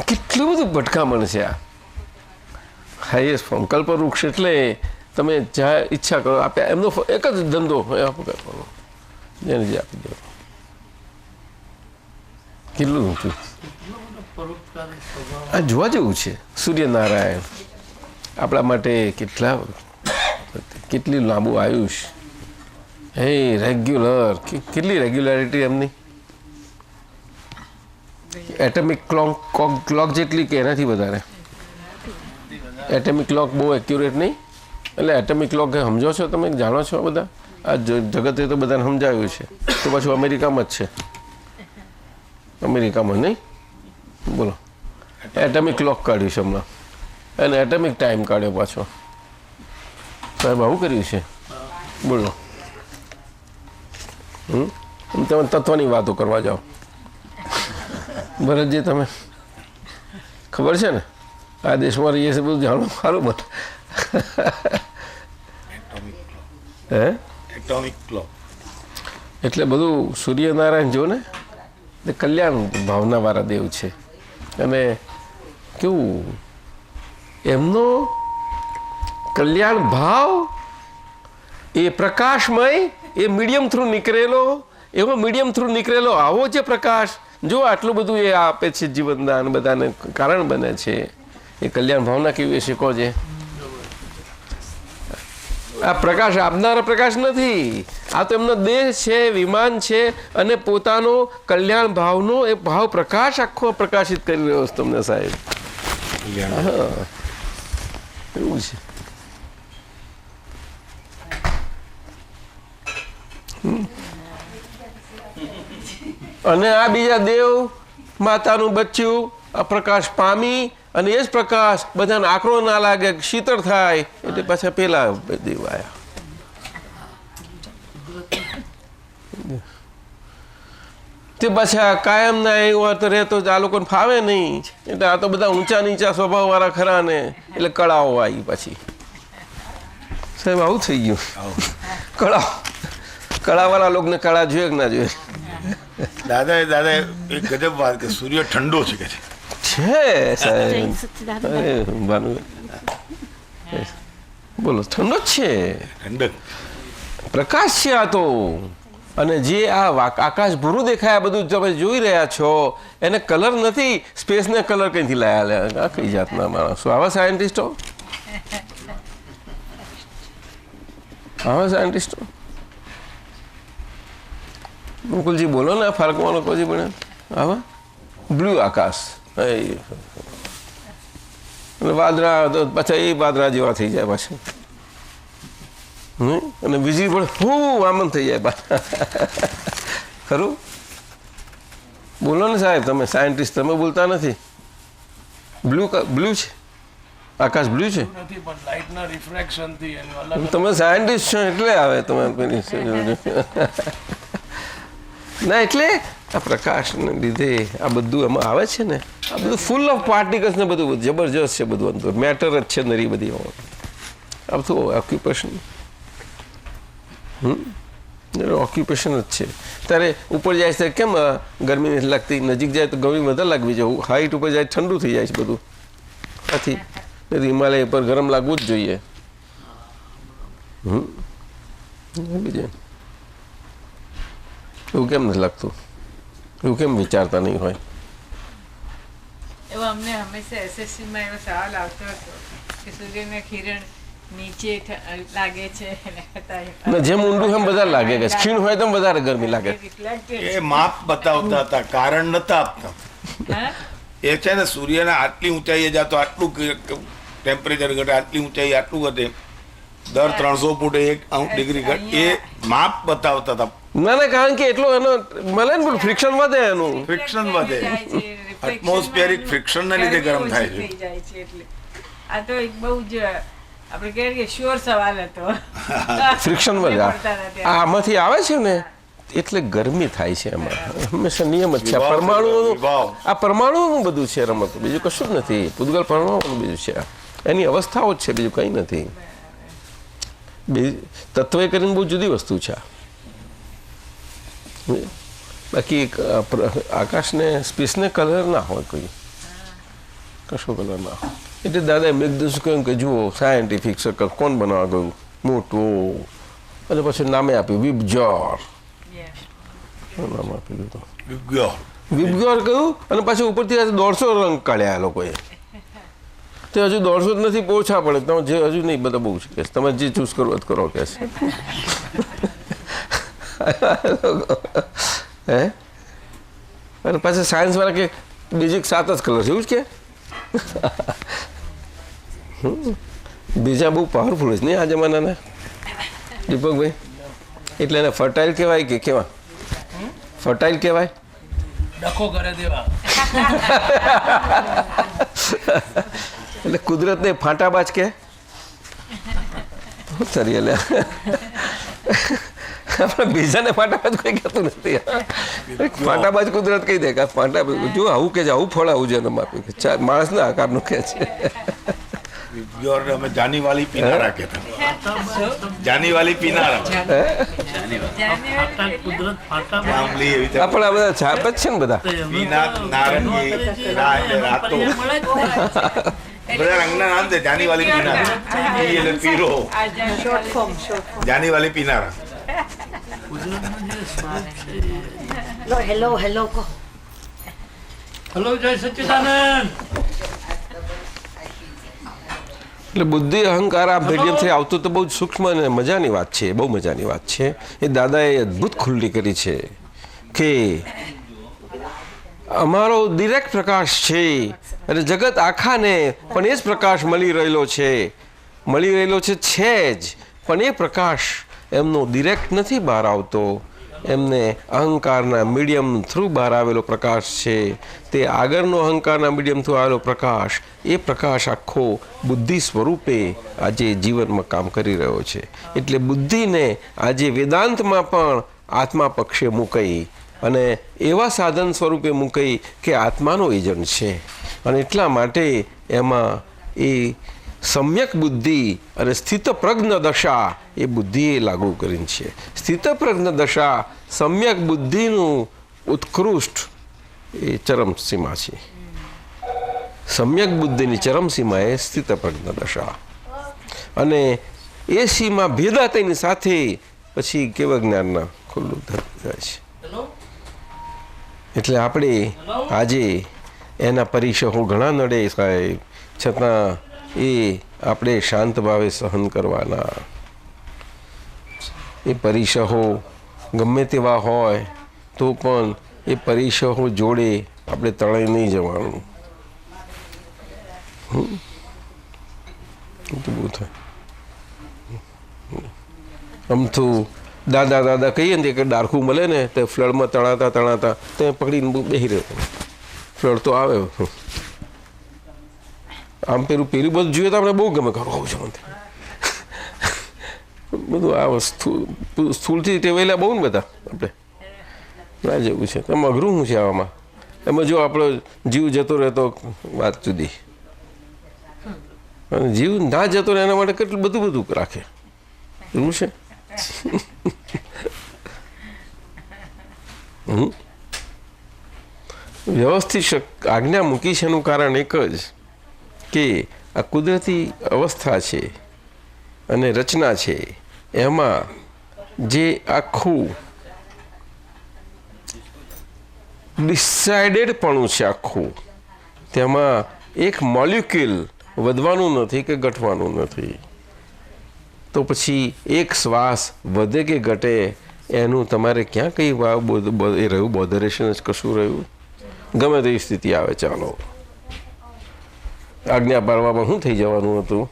કેટલું બધું ભટકામણ છે આ હાઈએસ્ટ ફોર્મ કલ્પવૃક્ષ. એટલે તમે જ્યાં ઈચ્છા કરો આપ્યા, એમનો એક જ ધંધો કરવાનો, જેને જે આપી દો. કેટલું ઊંચું આ જોવા જેવું છે. સૂર્યનારાયણ આપણા માટે કેટલી લાંબુ આયુષ, હે રેગ્યુલર, કેટલી રેગ્યુલારિટી એમની. એટમિક ક્લોક જેટલી કે એનાથી વધારે. એટમિક ક્લોક બહુ એક્યુરેટ નહીં, એટલે એટમિક ક્લોક સમજો છો તમે, જાણો છો બધા. આ જગતે તો બધાને સમજાવ્યું છે, તો પાછું અમેરિકામાં જ છે. અમેરિકામાં નહીં, બોલો એટમિક ક્લોક કાઢ્યું છે હમણાં, અને એટમિક ટાઈમ કાઢ્યો પાછો. સાહેબ આવું કર્યું છે, બોલો. તમે તત્વની વાતો કરવા જાઓ ભરતજી, તમે ખબર છે ને આ દેશમાં રહીએ છીએ, બધું જાણવું સારું બને. હે એટોમિક ક્લોક એટલે બધું સૂર્યનારાયણ જો ને તે કલ્યાણ ભાવનાવાળા દેવ છે. અને કેવું એમનો કલ્યાણ ભાવ એ પ્રકાશમય, એ મીડિયમ થ્રુ નીકળેલો, એવો મીડિયમ થ્રુ નીકળેલો આવો જે પ્રકાશ, જો આટલું બધું એ આપે છે જીવનદાન, બધાને કારણ બને છે. એ કલ્યાણ ભાવના કેવી હશે કહો છે. આ પ્રકાશ આપનારો પ્રકાશ નથી, આ તો એમનો દેહ છે, વિમાન છે, અને પોતાનો કલ્યાણ ભાવનો એ ભાવ પ્રકાશ આખો પ્રકાશિત કરી રહ્યો છે તમને સાહેબ. હા એવું છે. અને આ બીજા દેવ માતાનું બચ્ચું આ પ્રકાશ પામી, અને એ જ પ્રકાશ બધાને આકરો ના લાગે, શીતળ થાય, એટલે પાછા પેલા દેવ આવ્યા. તે પાછા કાયમ ના એવું તો રહેતો જ આ લોકોને ફાવે નહીં, એટલે આ તો બધા ઊંચા નીચા સ્વભાવ વાળા ખરા ને, એટલે કળાઓ આવી પાછી. સાહેબ આવું થઈ ગયું. કળાવાળા લોકોને કળા જોઈએ કે ના જોઈએ. દાદા એક ગજબ વાત કે સૂર્ય ઠંડો છે કે છે સાહેબ. બોલો ઠંડો જ છે, ઠંડક પ્રકાશ છે આ તો. અને જે આ આકાશ ભૂરું દેખાય બધું તમે જોઈ રહ્યા છો, એને કલર નથી, સ્પેસને કલર કંઈથી લાયા? આ કઈ જાતના માણસો આવા સાયન્ટિસ્ટો, આવા સાયન્ટિસ્ટો. મુકુલજી બોલો ને, ફારકવાનો કોઈ પણ આવા બ્લુ આકાશ, વાદળા પાછા એ વાદળા જેવા થઈ જાય પાછા, અને વીજળી પણ ખૂબ આનંદ થઈ જાય પાછા. ખરું બોલો ને સાહેબ, તમે સાયન્ટિસ્ટ, તમે બોલતા નથી. બ્લુ છે આકાશ, બ્લુ છે. તમે સાયન્ટિસ્ટ છો એટલે આવે તમે ના, એટલે આ પ્રકાશને લીધે આ બધું એમાં આવે છે ને, આ બધું ફૂલ ઓફ પાર્ટિકલ્સ ને બધું જબરજસ્ત છે, બધું અંદર મેટર જ છે નરી બધી. આ બધું ઓક્યુપેશન, ઓક્યુપેશન જ છે. ત્યારે ઉપર જાય છે કેમ ગરમી નથી લાગતી, નજીક જાય તો ગરમી વધારે લાગવી જોઈએ, હાઈટ ઉપર જાય ઠંડુ થઈ જાય છે બધું. આથી હિમાલય પર ગરમ લાગવું જ જોઈએ. બીજે એવું કેમ નથી લાગતું? એવું કેમ વિચારતા નહીં હોય? એવો અમને હંમેશા એસએસસીમાં એવો સવાલ આવતો હતો કે સૂર્યના કિરણ નીચે લાગે છે ને જેમ ઊંડું એમ વધારે લાગે કે ખીણ હોય તો વધારે ગરમી લાગે. એ માપ બતાવતા હતા, કારણ નતા આપતા. એ છે ને સૂર્યના આટલી ઊંચાઈએ જતો આટલું ટેમ્પરેચર ઘટે, આટલી ઊંચાઈ આટલું ઘટે, દર 300 ફૂટે 1 ડિગ્રી ઘટે, એ માપ બતાવતા હતા. ના ના, કારણ કે એટલો એનો મળે ને ફ્રિક્શન વધે, એનું ફ્રિક્શન વધે, એટમોસ્ફિયરિક ફ્રિક્શન ના લીધે ગરમ થાય છે. એટલે આ તો એક બહુ જ આપણે કહીએ કે શ્યોર સવાલ હતો. ફ્રિક્શન વધે. આમાંથી આવે છે ને એટલે ગરમી થાય છે. એમાં હંમેશા નિયમ જ છે. પરમાણુઓનું, આ પરમાણુઓનું બધું છે રમત, બીજું કશું જ નથી. પૂતગલ પરમાણુઓનું બીજું છે, એની અવસ્થાઓ જ છે, બીજું કંઈ નથી. તત્વે કરીને બહુ જુદી વસ્તુ છે. બાકી આકાશને સ્પેસને કલર ના હોય, કોઈ કશો કલર ના હોય. એટલે દાદાએ મેં એકદમ કહ્યું કે જુઓ સાયન્ટિફિક સર્કલ કોણ બનાવવા ગયું મોટું, અને પછી નામે આપ્યું વિબજોર, નામ આપી દીધું વિબજોર કહ્યું. અને પાછું ઉપરથી 150 રંગ કાઢ્યા લોકોએ. તે હજુ 150 જ નથી, ઓછા પડે. તમે જે હજુ નહીં, બધા બહુ છે. તમે જે ચૂઝ કરો કરો કે છે. હે અને પાછા સાયન્સ વાળા કે બીજી 7 જ કલર છે, એવું જ કે. બીજા બહુ પાવરફુલ છે નહીં આ જમાનાના, દીપકભાઈ. એટલે એને ફર્ટાઇલ કહેવાય કે કેવા? ફર્ટાઇલ કહેવાય, ડખો કરે દેવા. એટલે કુદરતને ફાંટાબાજ કે સરી. એટલે આપણે બીજાને ફાંટાબાજ કોઈ કહેતું નથી. ફાંટાબાજ કુદરત કહી દે કે ફાંટાબાજ જો આવું કે છે, આવું ફળ આવું જન્મ આપ્યું કે માણસના આકારનું કે છે. અમે જાનીવાલી પીનારા કહેતા. જાનીવાલી પીનારા. કુદરત ફાટા આ પણ આ બધા છાપ જ છે ને બધા. નારંગી રાતો બધા રંગના નામ છે. જાનીવાલી પીનારા, એટલે પીરો. જાનીવાલી પીનારા. હેલો હેલો કહો. હેલો, જય સચ્ચિદાનંદ. એટલે બુદ્ધિ અહંકાર આ મીડિયમથી આવતું તો બહુ જ સૂક્ષ્મ અને મજાની વાત છે, બહુ મજાની વાત છે. એ દાદાએ અદ્ભુત ખુલ્લી કરી છે કે અમારો ડિરેક્ટ પ્રકાશ છે અને જગત આખાને પણ એ જ પ્રકાશ મળી રહેલો છે જ. પણ એ પ્રકાશ એમનો ડિરેક્ટ નથી બહાર આવતો, એમને અહંકારના મીડિયમ થ્રુ બહાર આવેલો પ્રકાશ છે. તે આગળનો અહંકારના મીડિયમ થ્રુ આવેલો પ્રકાશ, એ પ્રકાશ આખો બુદ્ધિ સ્વરૂપે આજે જીવનમાં કામ કરી રહ્યો છે. એટલે બુદ્ધિને આજે વેદાંતમાં પણ આત્મા પક્ષે મૂકાઈ અને એવા સાધન સ્વરૂપે મૂકાઈ કે આત્માનો એજન્ટ છે. અને એટલા માટે એમાં એ સમ્યક બુદ્ધિ અને સ્થિતપ્રજ્ઞ દશા એ બુદ્ધિએ લાગુ કરીને છે. સ્થિતપ્રજ્ઞ દશા સમ્યક બુદ્ધિનું ઉત્કૃષ્ટ એ ચરમસીમા છે. સમ્યક બુદ્ધિની ચરમસીમા એ સ્થિતપ્રજ્ઞ દશા. અને એ સીમા ભેદાતાની સાથે પછી કેવા જ્ઞાનના ખુલ્લું થતું જાય છે. એટલે આપણે આજે એના પરીક્ષકો ઘણા નડે સાહેબ, છતાં એ આપણે શાંત ભાવે સહન કરવાના. એ પરીક્ષકો ગમે તેવા હોય તો પણ એ પરીક્ષકો જોડે આપણે તળાઈ નહીં જવાનું. બહુ થાય અમથું દાદા કહીએ ને કે ડારખું મળે ને તે ફ્લડમાં તણાતા તે પકડીને બેસી રહ્યો. ફ્લડ તો આવે, આમ પેલું બધું જોઈએ તો આપણે બહુ ગમે કરવું છે બધું. આ વસ્તુ સ્થૂળથી ટેવાયેલા બહુ ને બધા આપણે ના જેવું છે. એમ અઘરું શું છે આવામાં? એમાં જો આપણો જીવ જતો રહેતો વાત જુદી, અને જીવ ના જતો રહે એના માટે કેટલું બધું રાખે. એવું છે. વ્યવસ્થિત આજ્ઞા મૂકી છે એનું કારણ એક જ કે આ કુદરતી અવસ્થા છે અને રચના છે, એમાં જે આખું ડિસાઇડેડપણું છે આખું, તેમાં એક મોલિક્યુલ વધવાનું નથી કે ઘટવાનું નથી. તો પછી એક શ્વાસ વધે કે ઘટે એનું તમારે ક્યાં કંઈ એ રહ્યું, બોધરેશન જ કશું રહ્યું. ગમે તેવી સ્થિતિ આવે, ચાલો આજ્ઞા પાડવામાં શું થઈ જવાનું હતું?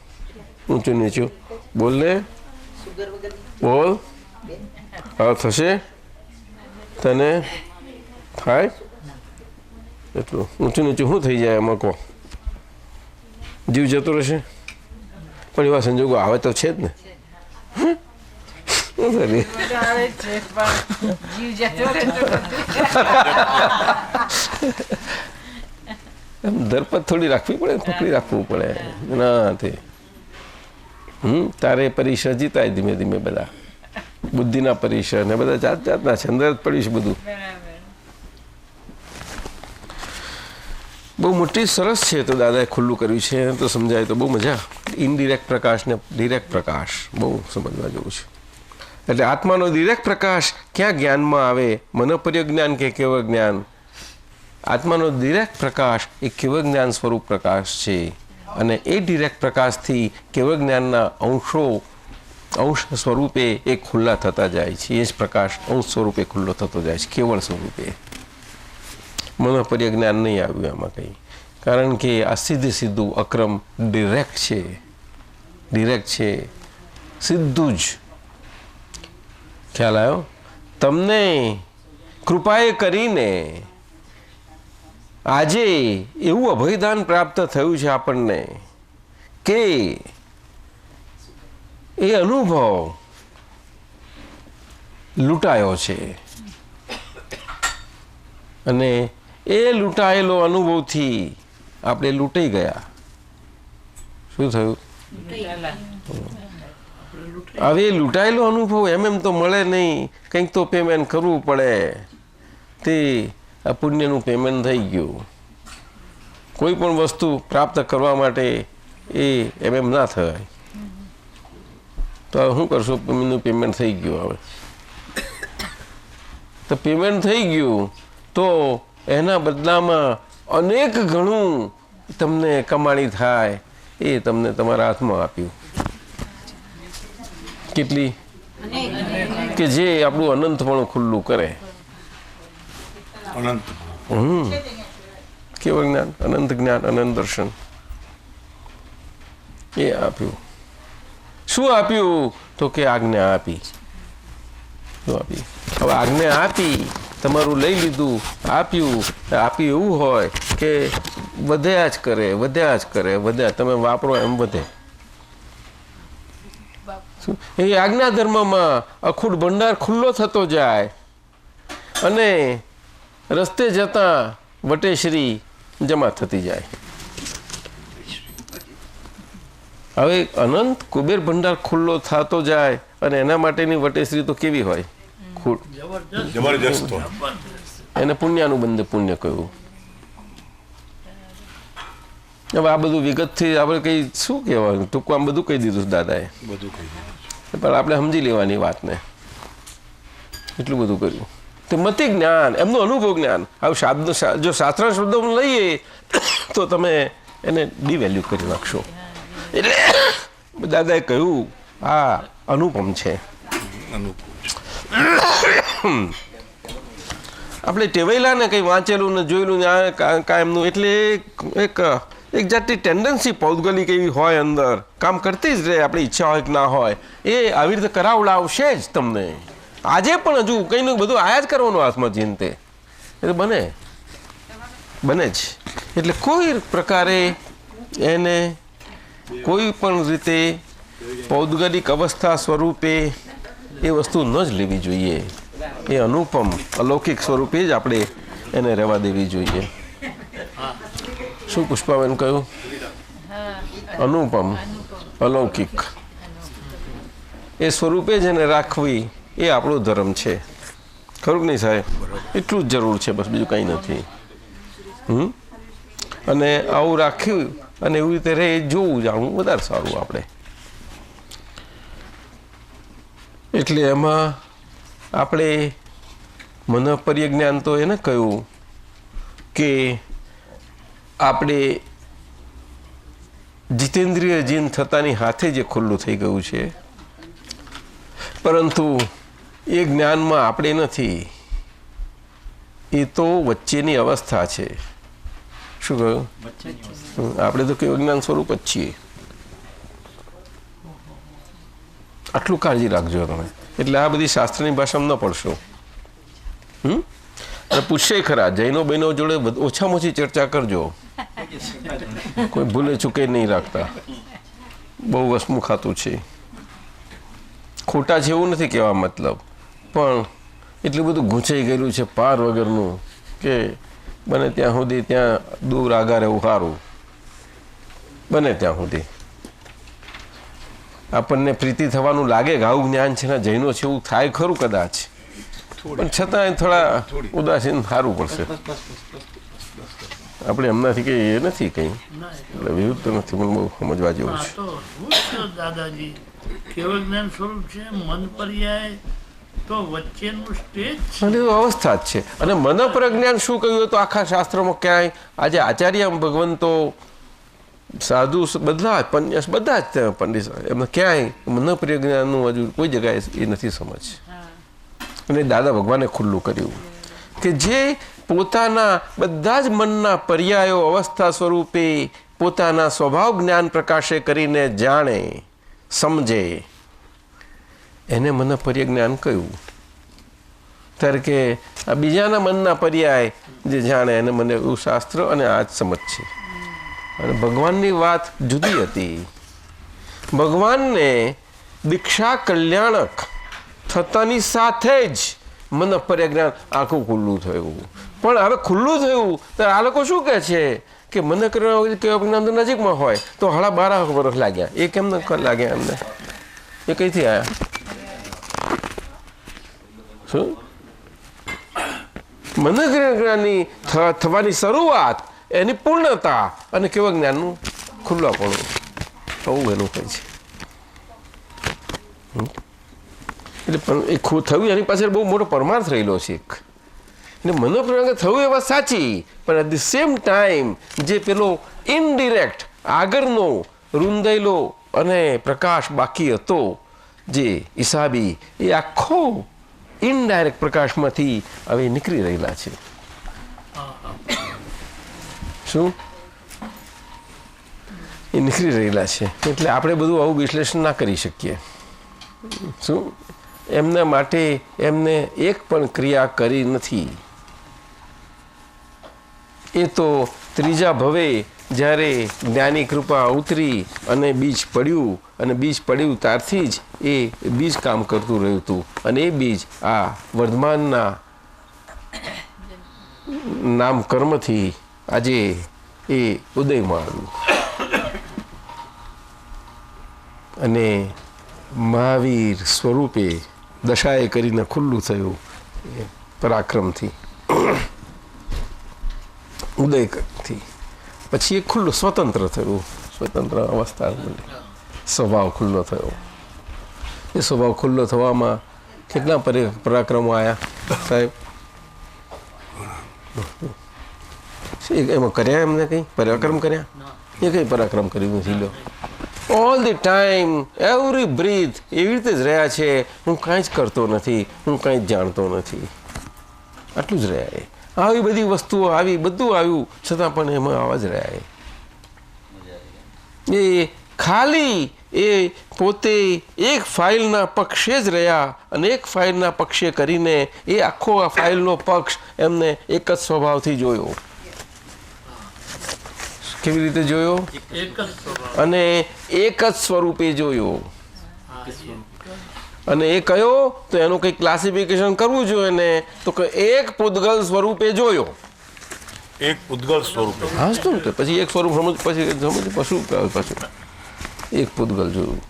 ઊંચું નીચું બોલ ને, બોલ. હા થશે, તને થાય એટલું ઊંચું નીચું શું થઈ જાય એમાં? કહો, જીવ જતો રહેશે. પણ એવા સંજોગો આવે તો છે જ ને. ધરપત થોડી રાખવી પડે, પકડી રાખવું પડે. ના તે તારે પરીક્ષા જીતાય ધીમે ધીમે. બધા બુદ્ધિના પરીક્ષા ને બધા જાત જાતના છે, અંદર જ પડીશ બધું. બહુ મોટી સરસ છે. તો દાદાએ ખુલ્લું કર્યું છે તો સમજાય તો બહુ મજા. ઇનડિરેક્ટ પ્રકાશ ને ડિરેક્ટ પ્રકાશ બહુ સમજવા જેવું છે. એટલે આત્માનો ડિરેક્ટ પ્રકાશ ક્યાં જ્ઞાનમાં આવે? મનોપર્ય જ્ઞાન કે કેવળ જ્ઞાન? આત્માનો ડિરેક્ટ પ્રકાશ એ કેવળ જ્ઞાન સ્વરૂપ પ્રકાશ છે. અને એ ડિરેક્ટ પ્રકાશથી કેવળ જ્ઞાનના અંશ સ્વરૂપે એ ખુલ્લા થતા જાય છે. એ જ પ્રકાશ અંશ સ્વરૂપે ખુલ્લો થતો જાય છે, કેવળ સ્વરૂપે. મનોપર્ય જ્ઞાન નહીં આવ્યું એમાં કંઈ, કારણ કે આ સીધું અક્રમ ડિરેક્ટ છે. ડિરેક્ટ છે, સીધું જ. ખ્યાલ આવ્યો? તમને કૃપાએ કરીને આજે એવું અભયદાન પ્રાપ્ત થયું છે આપણને કે એ અનુભવ લૂંટાયો છે. અને એ લૂંટાયેલો અનુભવથી આપણે લૂંટાઈ ગયા. શું થયું? હવે લૂંટાયેલો અનુભવ એમ તો મળે નહીં, કંઈક તો પેમેન્ટ કરવું પડે. તે આ પુણ્યનું પેમેન્ટ થઈ ગયું. કોઈ પણ વસ્તુ પ્રાપ્ત કરવા માટે એ એમ ના થાય. તો શું કરશો? પુણ્યનું પેમેન્ટ થઈ ગયું. હવે તો પેમેન્ટ થઈ ગયું તો એના બદલામાં અનેક ગણું તમને કમાણી થાય એ તમને તમારા હાથમાં આપ્યું. કેટલી? કે જે આપણું અનંતપણું ખુલ્લું કરે. અનંત કેવળ જ્ઞાન, અનંત જ્ઞાન, અનંત દર્શન એ આપ્યું. શું આપ્યું? તો કે આજ્ઞા આપી. શું આપી? હવે આજ્ઞા આપી, તમારું લઈ લીધું, આપ્યું એવું હોય કે વધ્યા જ કરે, વધ્યા જ કરે, વધ્યા. તમે વાપરો એમ વધે. એ આજ્ઞા ધર્મમાં અખૂટ ભંડાર ખુલ્લો થતો જાય અને રસ્તે જતા વટેશ્રી જમા થતી જાય. હવે અનંત કુબેર ભંડાર ખુલ્લો થતો જાય અને એના માટેની વટેશ્રી તો કેવી હોય? જબરજસ્ત. એને પુણ્યાનું બંધ પુણ્ય કહ્યું. હવે આ બધું વિગતથી આપણે કઈ શું કહેવાનું? ટૂંકું આમ બધું કહી દીધું દાદાએ. બધું કહી દીધું, પણ આપણે સમજી લેવાની વાતને. એટલું બધું કર્યું. તે મતિ જ્ઞાન, એમનું અનુભવ જ્ઞાન. હવે શબ્દ, જો શાસ્ત્ર શબ્દો લઈએ તો તમે એને ડિવેલ્યુ કરી નાખશો. એટલે દાદાએ કહ્યું આ અનુપમ છે. આપણે ટેવાયેલા ને કંઈ વાંચેલું ને જોયેલું ને કાયમનું, એટલે એક જાતની ટેન્ડન્સી પૌદ્ગલિક એવી હોય અંદર, કામ કરતી જ રહે. આપણી ઈચ્છા હોય કે ના હોય એ આવી રીતે કરાવડાવશે જ તમને. આજે પણ હજુ કંઈ ને બધું આયા જ કરવાનું હાથમાં ચિંતે એટલે બને જ. એટલે કોઈ પ્રકારે એને કોઈ પણ રીતે પૌદ્ગલિક અવસ્થા સ્વરૂપે એ વસ્તુ ન જ લેવી જોઈએ. એ અનુપમ અલૌકિક સ્વરૂપે જ આપણે એને રહેવા દેવી જોઈએ. શું પુષ્પાબેન કહ્યું? અનુપમ અલૌકિક એ સ્વરૂપે જ એને રાખવી એ આપણો ધર્મ છે. ખરું કે નહીં સાહેબ? એટલું જ જરૂર છે, બસ બીજું કંઈ નથી. અને આવું રાખ્યું અને એવી રીતે રહે જોવું જાણવું વધારે સારું આપણે. એટલે એમાં આપણે મનોપર્ય જ્ઞાન તો એને કહ્યું કે આપણે જીતેન્દ્રિય જીન થતાની હાથે જે ખુલ્લું થઈ ગયું છે પરંતુ એ જ્ઞાનમાં આપણે નથી, એ તો વચ્ચેની અવસ્થા છે. શું કહ્યું? આપણે તો કેવું જ્ઞાન સ્વરૂપ જ છીએ. આટલું કાળજી રાખજો તમે. એટલે આ બધી શાસ્ત્રની ભાષામાં ન પડશો. અને પૂછશે ખરા, જૈનો બહેનો જોડે ઓછામાં ઓછી ચર્ચા કરજો, કોઈ ભૂલે ચૂકે નહીં રાખતા. બહુ વસમું ખાતું છે. ખોટા છે એવું નથી કહેવા મતલબ, પણ એટલું બધું ગૂંચાઈ ગયેલું છે પાર વગરનું કે બને ત્યાં સુધી ત્યાં દૂર આગા રહેવું સારું. બને ત્યાં સુધી આપણને પ્રીતિ થવાનું લાગે કે આવું જ્ઞાન છે ને જૈનો છે એવું થાય ખરું કદાચ, પણ છતાં થોડા ઉદાસીન સારું પડશે. આપણે એમનાથી કંઈ એ નથી કંઈ એટલે વિરુદ્ધ નથી, પણ બહુ સમજવા જેવું છે. દાદાજી કેવળ જ્ઞાન સ્વરૂપ છે, મન પર્યાય તો વચ્ચેનું સ્ટેજ અવસ્થા જ છે. અને મન પ્રજ્ઞાન શું કહ્યું તો આખા શાસ્ત્રોમાં ક્યાંય આજે આચાર્ય ભગવંતો સાધુ બધા પન્યાસ બધા જ પંડિત એમને ક્યાંય મન પ્રજ્ઞાનનું હજુ કોઈ જગ્યાએ એ નથી સમજ. અને દાદા ભગવાને ખુલ્લું કર્યું કે જે પોતાના બધા જ મનના પર્યાયો અવસ્થા સ્વરૂપે પોતાના સ્વભાવ જ્ઞાન પ્રકાશે કરીને જાણે સમજે એને મન પર્યાય જ્ઞાન કહ્યું. ત્યારે કે આ બીજાના મનના પર્યાય જે જાણે એને મને એવું શાસ્ત્ર અને આ જ સમજ છે. અને ભગવાનની વાત જુદી હતી. ભગવાનને દીક્ષા કલ્યાણક થતાની સાથે જ મન પર્યાય જ્ઞાન આખું ખુલ્લું થયું. પણ હવે ખુલ્લું થયું તો આ લોકો શું કહે છે કે મને કેવા જ્ઞાન તો નજીકમાં હોય તો 12 વર્ષ લાગ્યા. એ કેમ લાગ્યા એમને? એ કઈથી આવ્યા? શું મન જ્ઞાનની થવાની શરૂઆત, એની પૂર્ણતા અને કેવા જ્ઞાનનું ખુલ્લાપણું આવું એનું કહે છે. એટલે એ થયું એની પાછળ બહુ મોટો પરમાર્થ રહેલો છે. એટલે મનોપ્રજ્ઞા થયું એ વાત સાચી, પણ એટ ધી સેમ ટાઈમ જે પેલો ઇનડિરેક્ટ આગળનો રૂંધાયેલો અને પ્રકાશ બાકી હતો જે હિસાબી, એ આખો ઇનડાયરેક્ટ પ્રકાશમાંથી હવે નીકળી રહેલા છે. શું એ નીકળી રહેલા છે. એટલે આપણે બધું આવું વિશ્લેષણ ના કરી શકીએ. શું એમના માટે એમને એક પણ ક્રિયા કરી નથી. એ તો ત્રીજા ભવે જ્યારે જ્ઞાની કૃપા ઉતરી અને બીજ પડ્યું, અને બીજ પડ્યું ત્યારથી જ એ બીજ કામ કરતું રહ્યું હતું. અને એ બીજ આ વર્ધમાનના નામ કર્મથી આજે એ ઉદયમાં આવ્યું. અને મહાવીર સ્વરૂપે દશાએ કરીને ખુલ્લું થયું પરાક્રમથી, ઉદયથી. પછી એ ખુલ્લું સ્વતંત્ર થયું, સ્વતંત્ર અવસ્થા મળી, સ્વભાવ ખુલ્લો થયો. એ સ્વભાવ ખુલ્લો થવામાં કેટલા પરાક્રમો આવ્યા સાહેબ? એમાં કર્યા એમને કંઈ પરાક્રમ કર્યા? એ કંઈ પરાક્રમ કર્યું નથી. લો all the time every breath એવી રીતે જ રહ્યા છે, હું કાંઈ જ કરતો નથી, હું કાંઈ જ જાણતો નથી, આટલું જ રહ્યા. આવી બધી વસ્તુઓ આવી, બધું આવ્યું છતાં પણ એમાં આવા જ રહ્યા. એ ખાલી એ પોતે એક ફાઇલના પક્ષે જ રહ્યા, અને એક ફાઇલના પક્ષે કરીને એ આખો આ ફાઇલનો પક્ષ એમને એક જ સ્વભાવથી જોયો. કેવી રીતે જોયો? અને એક જ સ્વરૂપે જોયો. અને એ કયો તો એનું કંઈક ક્લાસિફિકેશન કરવું જોઈએ ને, તો કે એક પૂતગલ સ્વરૂપે જોયો. એક પૂતગલ સ્વરૂપે? હા, શું પછી એક સ્વરૂપ સમજ પછી એક પૂતગલ જોયું.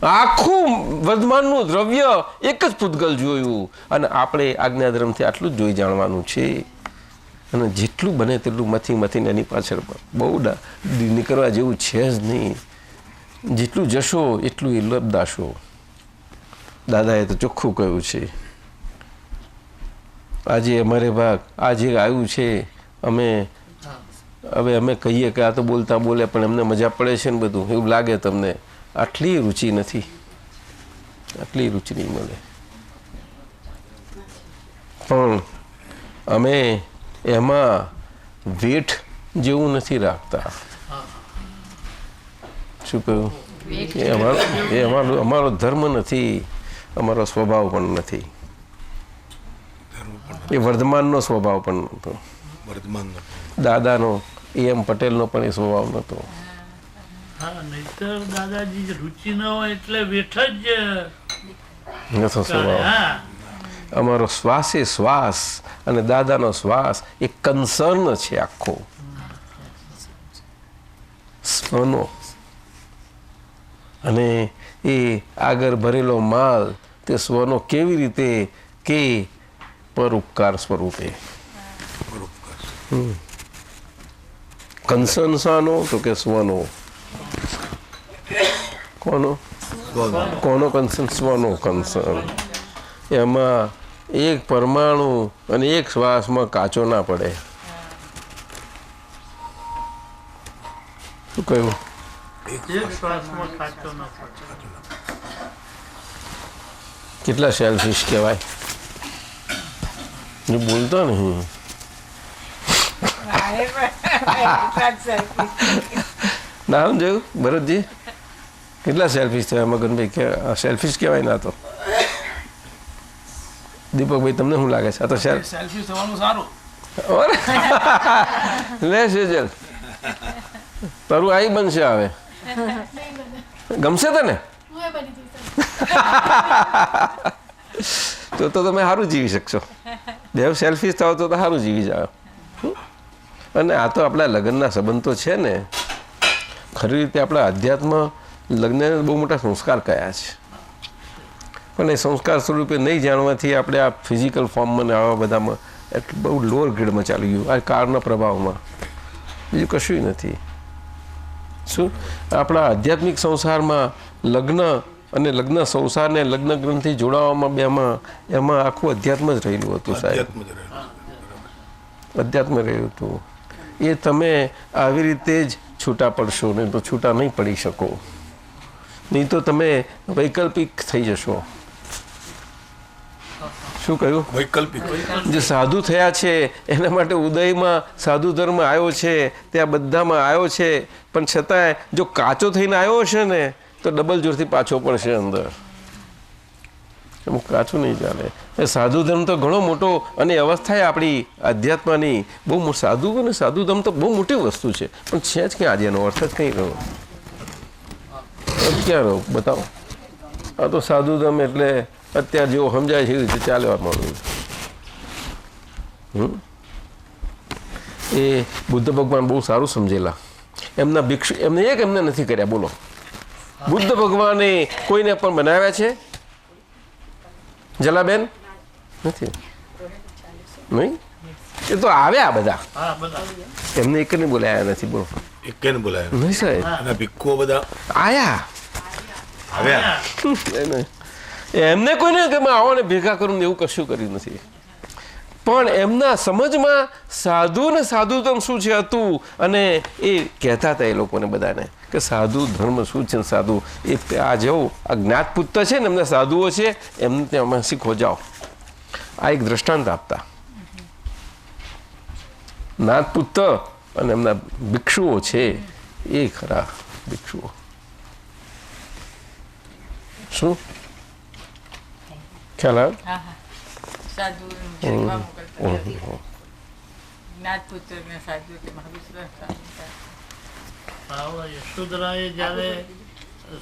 આખું વર્ધમાનનું દ્રવ્ય એક જ પૂતગલ જોયું. અને આપણે આજ્ઞાધર્મથી આટલું જ જોઈ જાણવાનું છે. અને જેટલું બને તેટલું મથીને એની પાછળ બહુ નીકળવા જેવું છે જ નહીં. જેટલું જશો એટલું એ લબદાશો. દાદાએ તો ચોખ્ખું કહ્યું છે. આજે અમારે ભાગ આ જે આવ્યું છે, અમે કહીએ કે આ તો બોલતા બોલે, પણ એમને મજા પડે છે ને બધું એવું લાગે તમને. આટલી રુચિ નથી, આટલી રુચિ નહીં મળે. પણ અમે એમાં વેઠ જેવું નથી રાખતા. શું કહ્યું? અમારો ધર્મ નથી, અમારો સ્વભાવ પણ નથી, એ વર્ધમાનનો સ્વભાવ પણ નહોતો, દાદાનો એમ પટેલનો પણ એ સ્વભાવ નહોતો. નહીતર દાદાજી રુચિ ન હોય એટલે વેઠ જ નતો સ્વભાવ. અમારો શ્વાસે શ્વાસ અને દાદાનો શ્વાસ એ કન્સર્ન છે આખો સ્વનો. અને એ આગળ ભરેલો માલ તે સ્વનો કેવી રીતે કે પરોપકાર સ્વરૂપે. કન્સર્ન શાનો? તો કે સ્વનો. કોનો કન્સર્ન? સ્વનો કન્સર્ન. એમાં એક પરમાણુ અને એક શ્વાસમાં કાચો ના પડે. શું કહ્યું? કેટલા સેલ્ફિશ કહેવાય? જો બોલતા નહીં. નામ જોયું ભરતજી? કેટલા સેલ્ફિશ થયા મગનભાઈ? કે સેલ્ફિશ કહેવાય ના? તો દીપકભાઈ તમને શું લાગે છે? આ તો સેલ્ફિશ થવાનું સારું. લે સેજલ, તારું આઈ બનશે હવે. ગમશે તને? તો તમે સારું જીવી શકશો. દેવ સેલ્ફિશ થાવ તો સારું જીવી જાવ. અને આ તો આપણા લગ્નના સંબંધો છે ને, ખરી રીતે આપણા અધ્યાત્મ લગ્નને બહુ મોટા સંસ્કાર કયા છે. પણ એ સંસ્કાર સ્વરૂપે નહીં જાણવાથી આપણે આ ફિઝિકલ ફોર્મમાં ને આવા બધામાં એટલું બહુ લોઅર ગ્રેડમાં ચાલી ગયું આ કાળના પ્રભાવમાં. બીજું કશું નથી. શું આપણા આધ્યાત્મિક સંસારમાં લગ્ન અને લગ્ન સંસારને લગ્ન ગ્રંથિ જોડાવામાં બેમાં એમાં આખું અધ્યાત્મ જ રહેલું હતું સાહેબ. અધ્યાત્મ રહ્યું હતું. એ તમે આવી રીતે જ છૂટા પડશો, નહીં તો છૂટા નહીં પડી શકો. નહીં તો તમે વૈકલ્પિક થઈ જશો. શું કહ્યું? વૈકલ્પિક. જે સાધુ થયા છે એના માટે ઉદયમાં સાધુ ધર્મ આવ્યો છે, ત્યાં બધામાં આવ્યો છે, પણ છતાંય જો કાચો થઈને આવ્યો હશે ને તો ડબલ જોરથી પાછો પડશે અંદર. એમ કાચું નહીં ચાલે. એ સાધુ ધર્મ તો ઘણો મોટો, અને અવસ્થા આપણી અધ્યાત્મની બહુ સાધુ અને સાધુ ધર્મ તો બહુ મોટી વસ્તુ છે, પણ છે જ ક્યાં આજે એનો અર્થ જ કંઈ રહ્યો ક્યાં રહ્યો? બતાવો. આ તો સાધુ ધર્મ એટલે અત્યારે જેવો સમજાય છે એ રીતે ચાલવા માંડવું. એ બુદ્ધ ભગવાન બહુ સારું સમજેલા. એમના ભિક્ષુ એમને નથી કર્યા. બોલો, બુદ્ધ ભગવાને કોઈને પણ બનાવ્યા છે? જલાબેન નથી. નહીં, એ તો આવ્યા બધા. એમને એક ને બોલાયા નથી. બોલો, એક ને બોલાયા નહીં સાહેબ. ભિક્ષુઓ બધા આવ્યા. એમને કોઈને કે આવો ને ભેગા કરું ને એવું કશું કર્યું નથી. પણ એમના સમજમાં સાધુ ને સાધુ ધર્મ શું છે હતું, અને એ કહેતા હતા એ લોકોને બધાને કે સાધુ ધર્મ શું છે. સાધુ એ આ જેવું આ જ્ઞાતપુત્ર છે ને એમના સાધુઓ છે, એમને ત્યાં શીખો જાઓ. આ એક દ્રષ્ટાંત આપતા. જ્ઞાતપુત્ર અને એમના ભિક્ષુઓ છે એ ખરા ભિક્ષુઓ. શું ખ્યાલ આવે? યશોદરાએ જયારે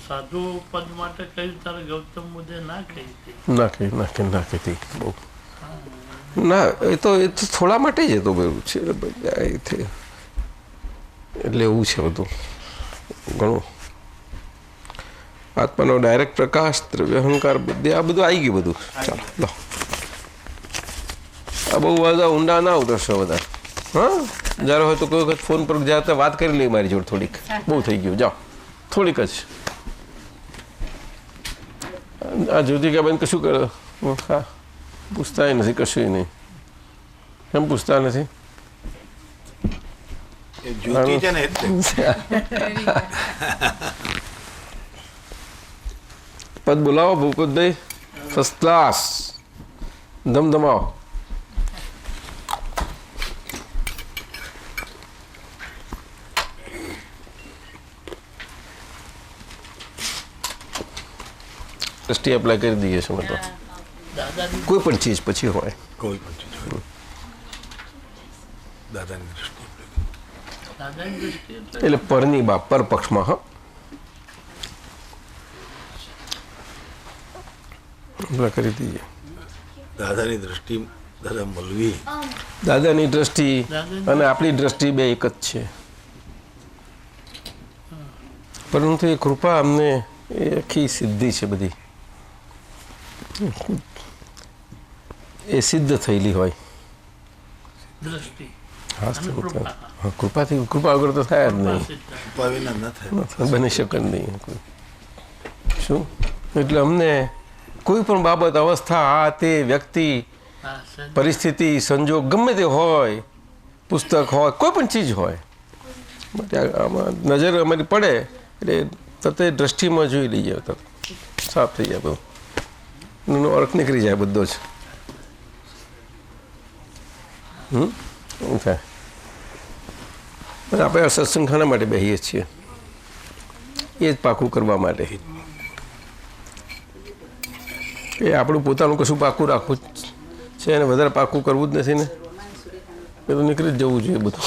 સાધુ પદ માટે કહ્યું ત્યારે ગૌતમ બુદ્ધે ના કહી હતી. બહુ ના, એ તો થોડા માટે જ તો બધું છે. એટલે એવું છે બધું ઘણું. આત્માનો ડાયરેક્ટ પ્રકાશ, દ્રવ્ય અહંકાર, બુદ્ધિ, આ બધું આવી ગયું બધું. ચાલો લો, આ બહુ બધા ઊંડા ના ઉતરશો બધા. હા, જ્યારે હોય તો કોઈ વખત ફોન પર જતા વાત કરી લઈ મારી જોડે થોડીક. બહુ થઈ ગયું, જાઓ થોડીક જ. આ જ્યોતિકાબેન કશું કરે? હા, પૂછતા નથી કશું નહીં. કેમ પૂછતા નથી? જ્યોતિ છે ને પદ બોલાવો ભૂપતભાઈ, ફર્સ્ટ ક્લાસ, ધમધમાવો. દ્રષ્ટિ એપ્લાય કરી દઈએ છીએ અમે તો, દાદાની કોઈ પણ ચીજ પછી હોય. કોઈ પણ ચીજ દાદાની દ્રષ્ટિ દાદાની દ્રષ્ટિએ એટલે પરની બાપ, પર પક્ષમાં. હા, એપ્લાય કરી દઈએ. દાદાની દ્રષ્ટિ દાદા મળવી, દાદાની દ્રષ્ટિ અને આપણી દ્રષ્ટિ બે એક જ છે, પરંતુ એ કૃપા અમને એ આખી સિદ્ધિ છે બધી, એ સિદ્ધ થયેલી હોય. દ્રષ્ટિ હા, અને કૃપા. કૃપાથી, કૃપા વગર તો થાય જ નહીં, કૃપા વિના ન થાય. બની શકે જ નહીં કોઈ. શું એટલે અમને કોઈ પણ બાબત, અવસ્થા, આ તે વ્યક્તિ, હા, સર. પરિસ્થિતિ, સંજોગ ગમે તે હોય, પુસ્તક હોય, કોઈ પણ ચીજ હોય, આમાં નજર અમારી પડે એટલે તતે દ્રષ્ટિમાં જોઈ લઈએ, તરત સાફ થઈ જાય બધું, એનો અર્થ નીકળી જાય બધો જ. એવું થાય. આપણે સત્સંગ ખાના માટે બેસીએ છીએ, એ જ પાકું કરવા માટે. એ આપણું પોતાનું કશું પાકું રાખવું છે, એને વધારે પાકું કરવું જ નથી ને, એ તો નીકળી જ જવું જોઈએ બધું.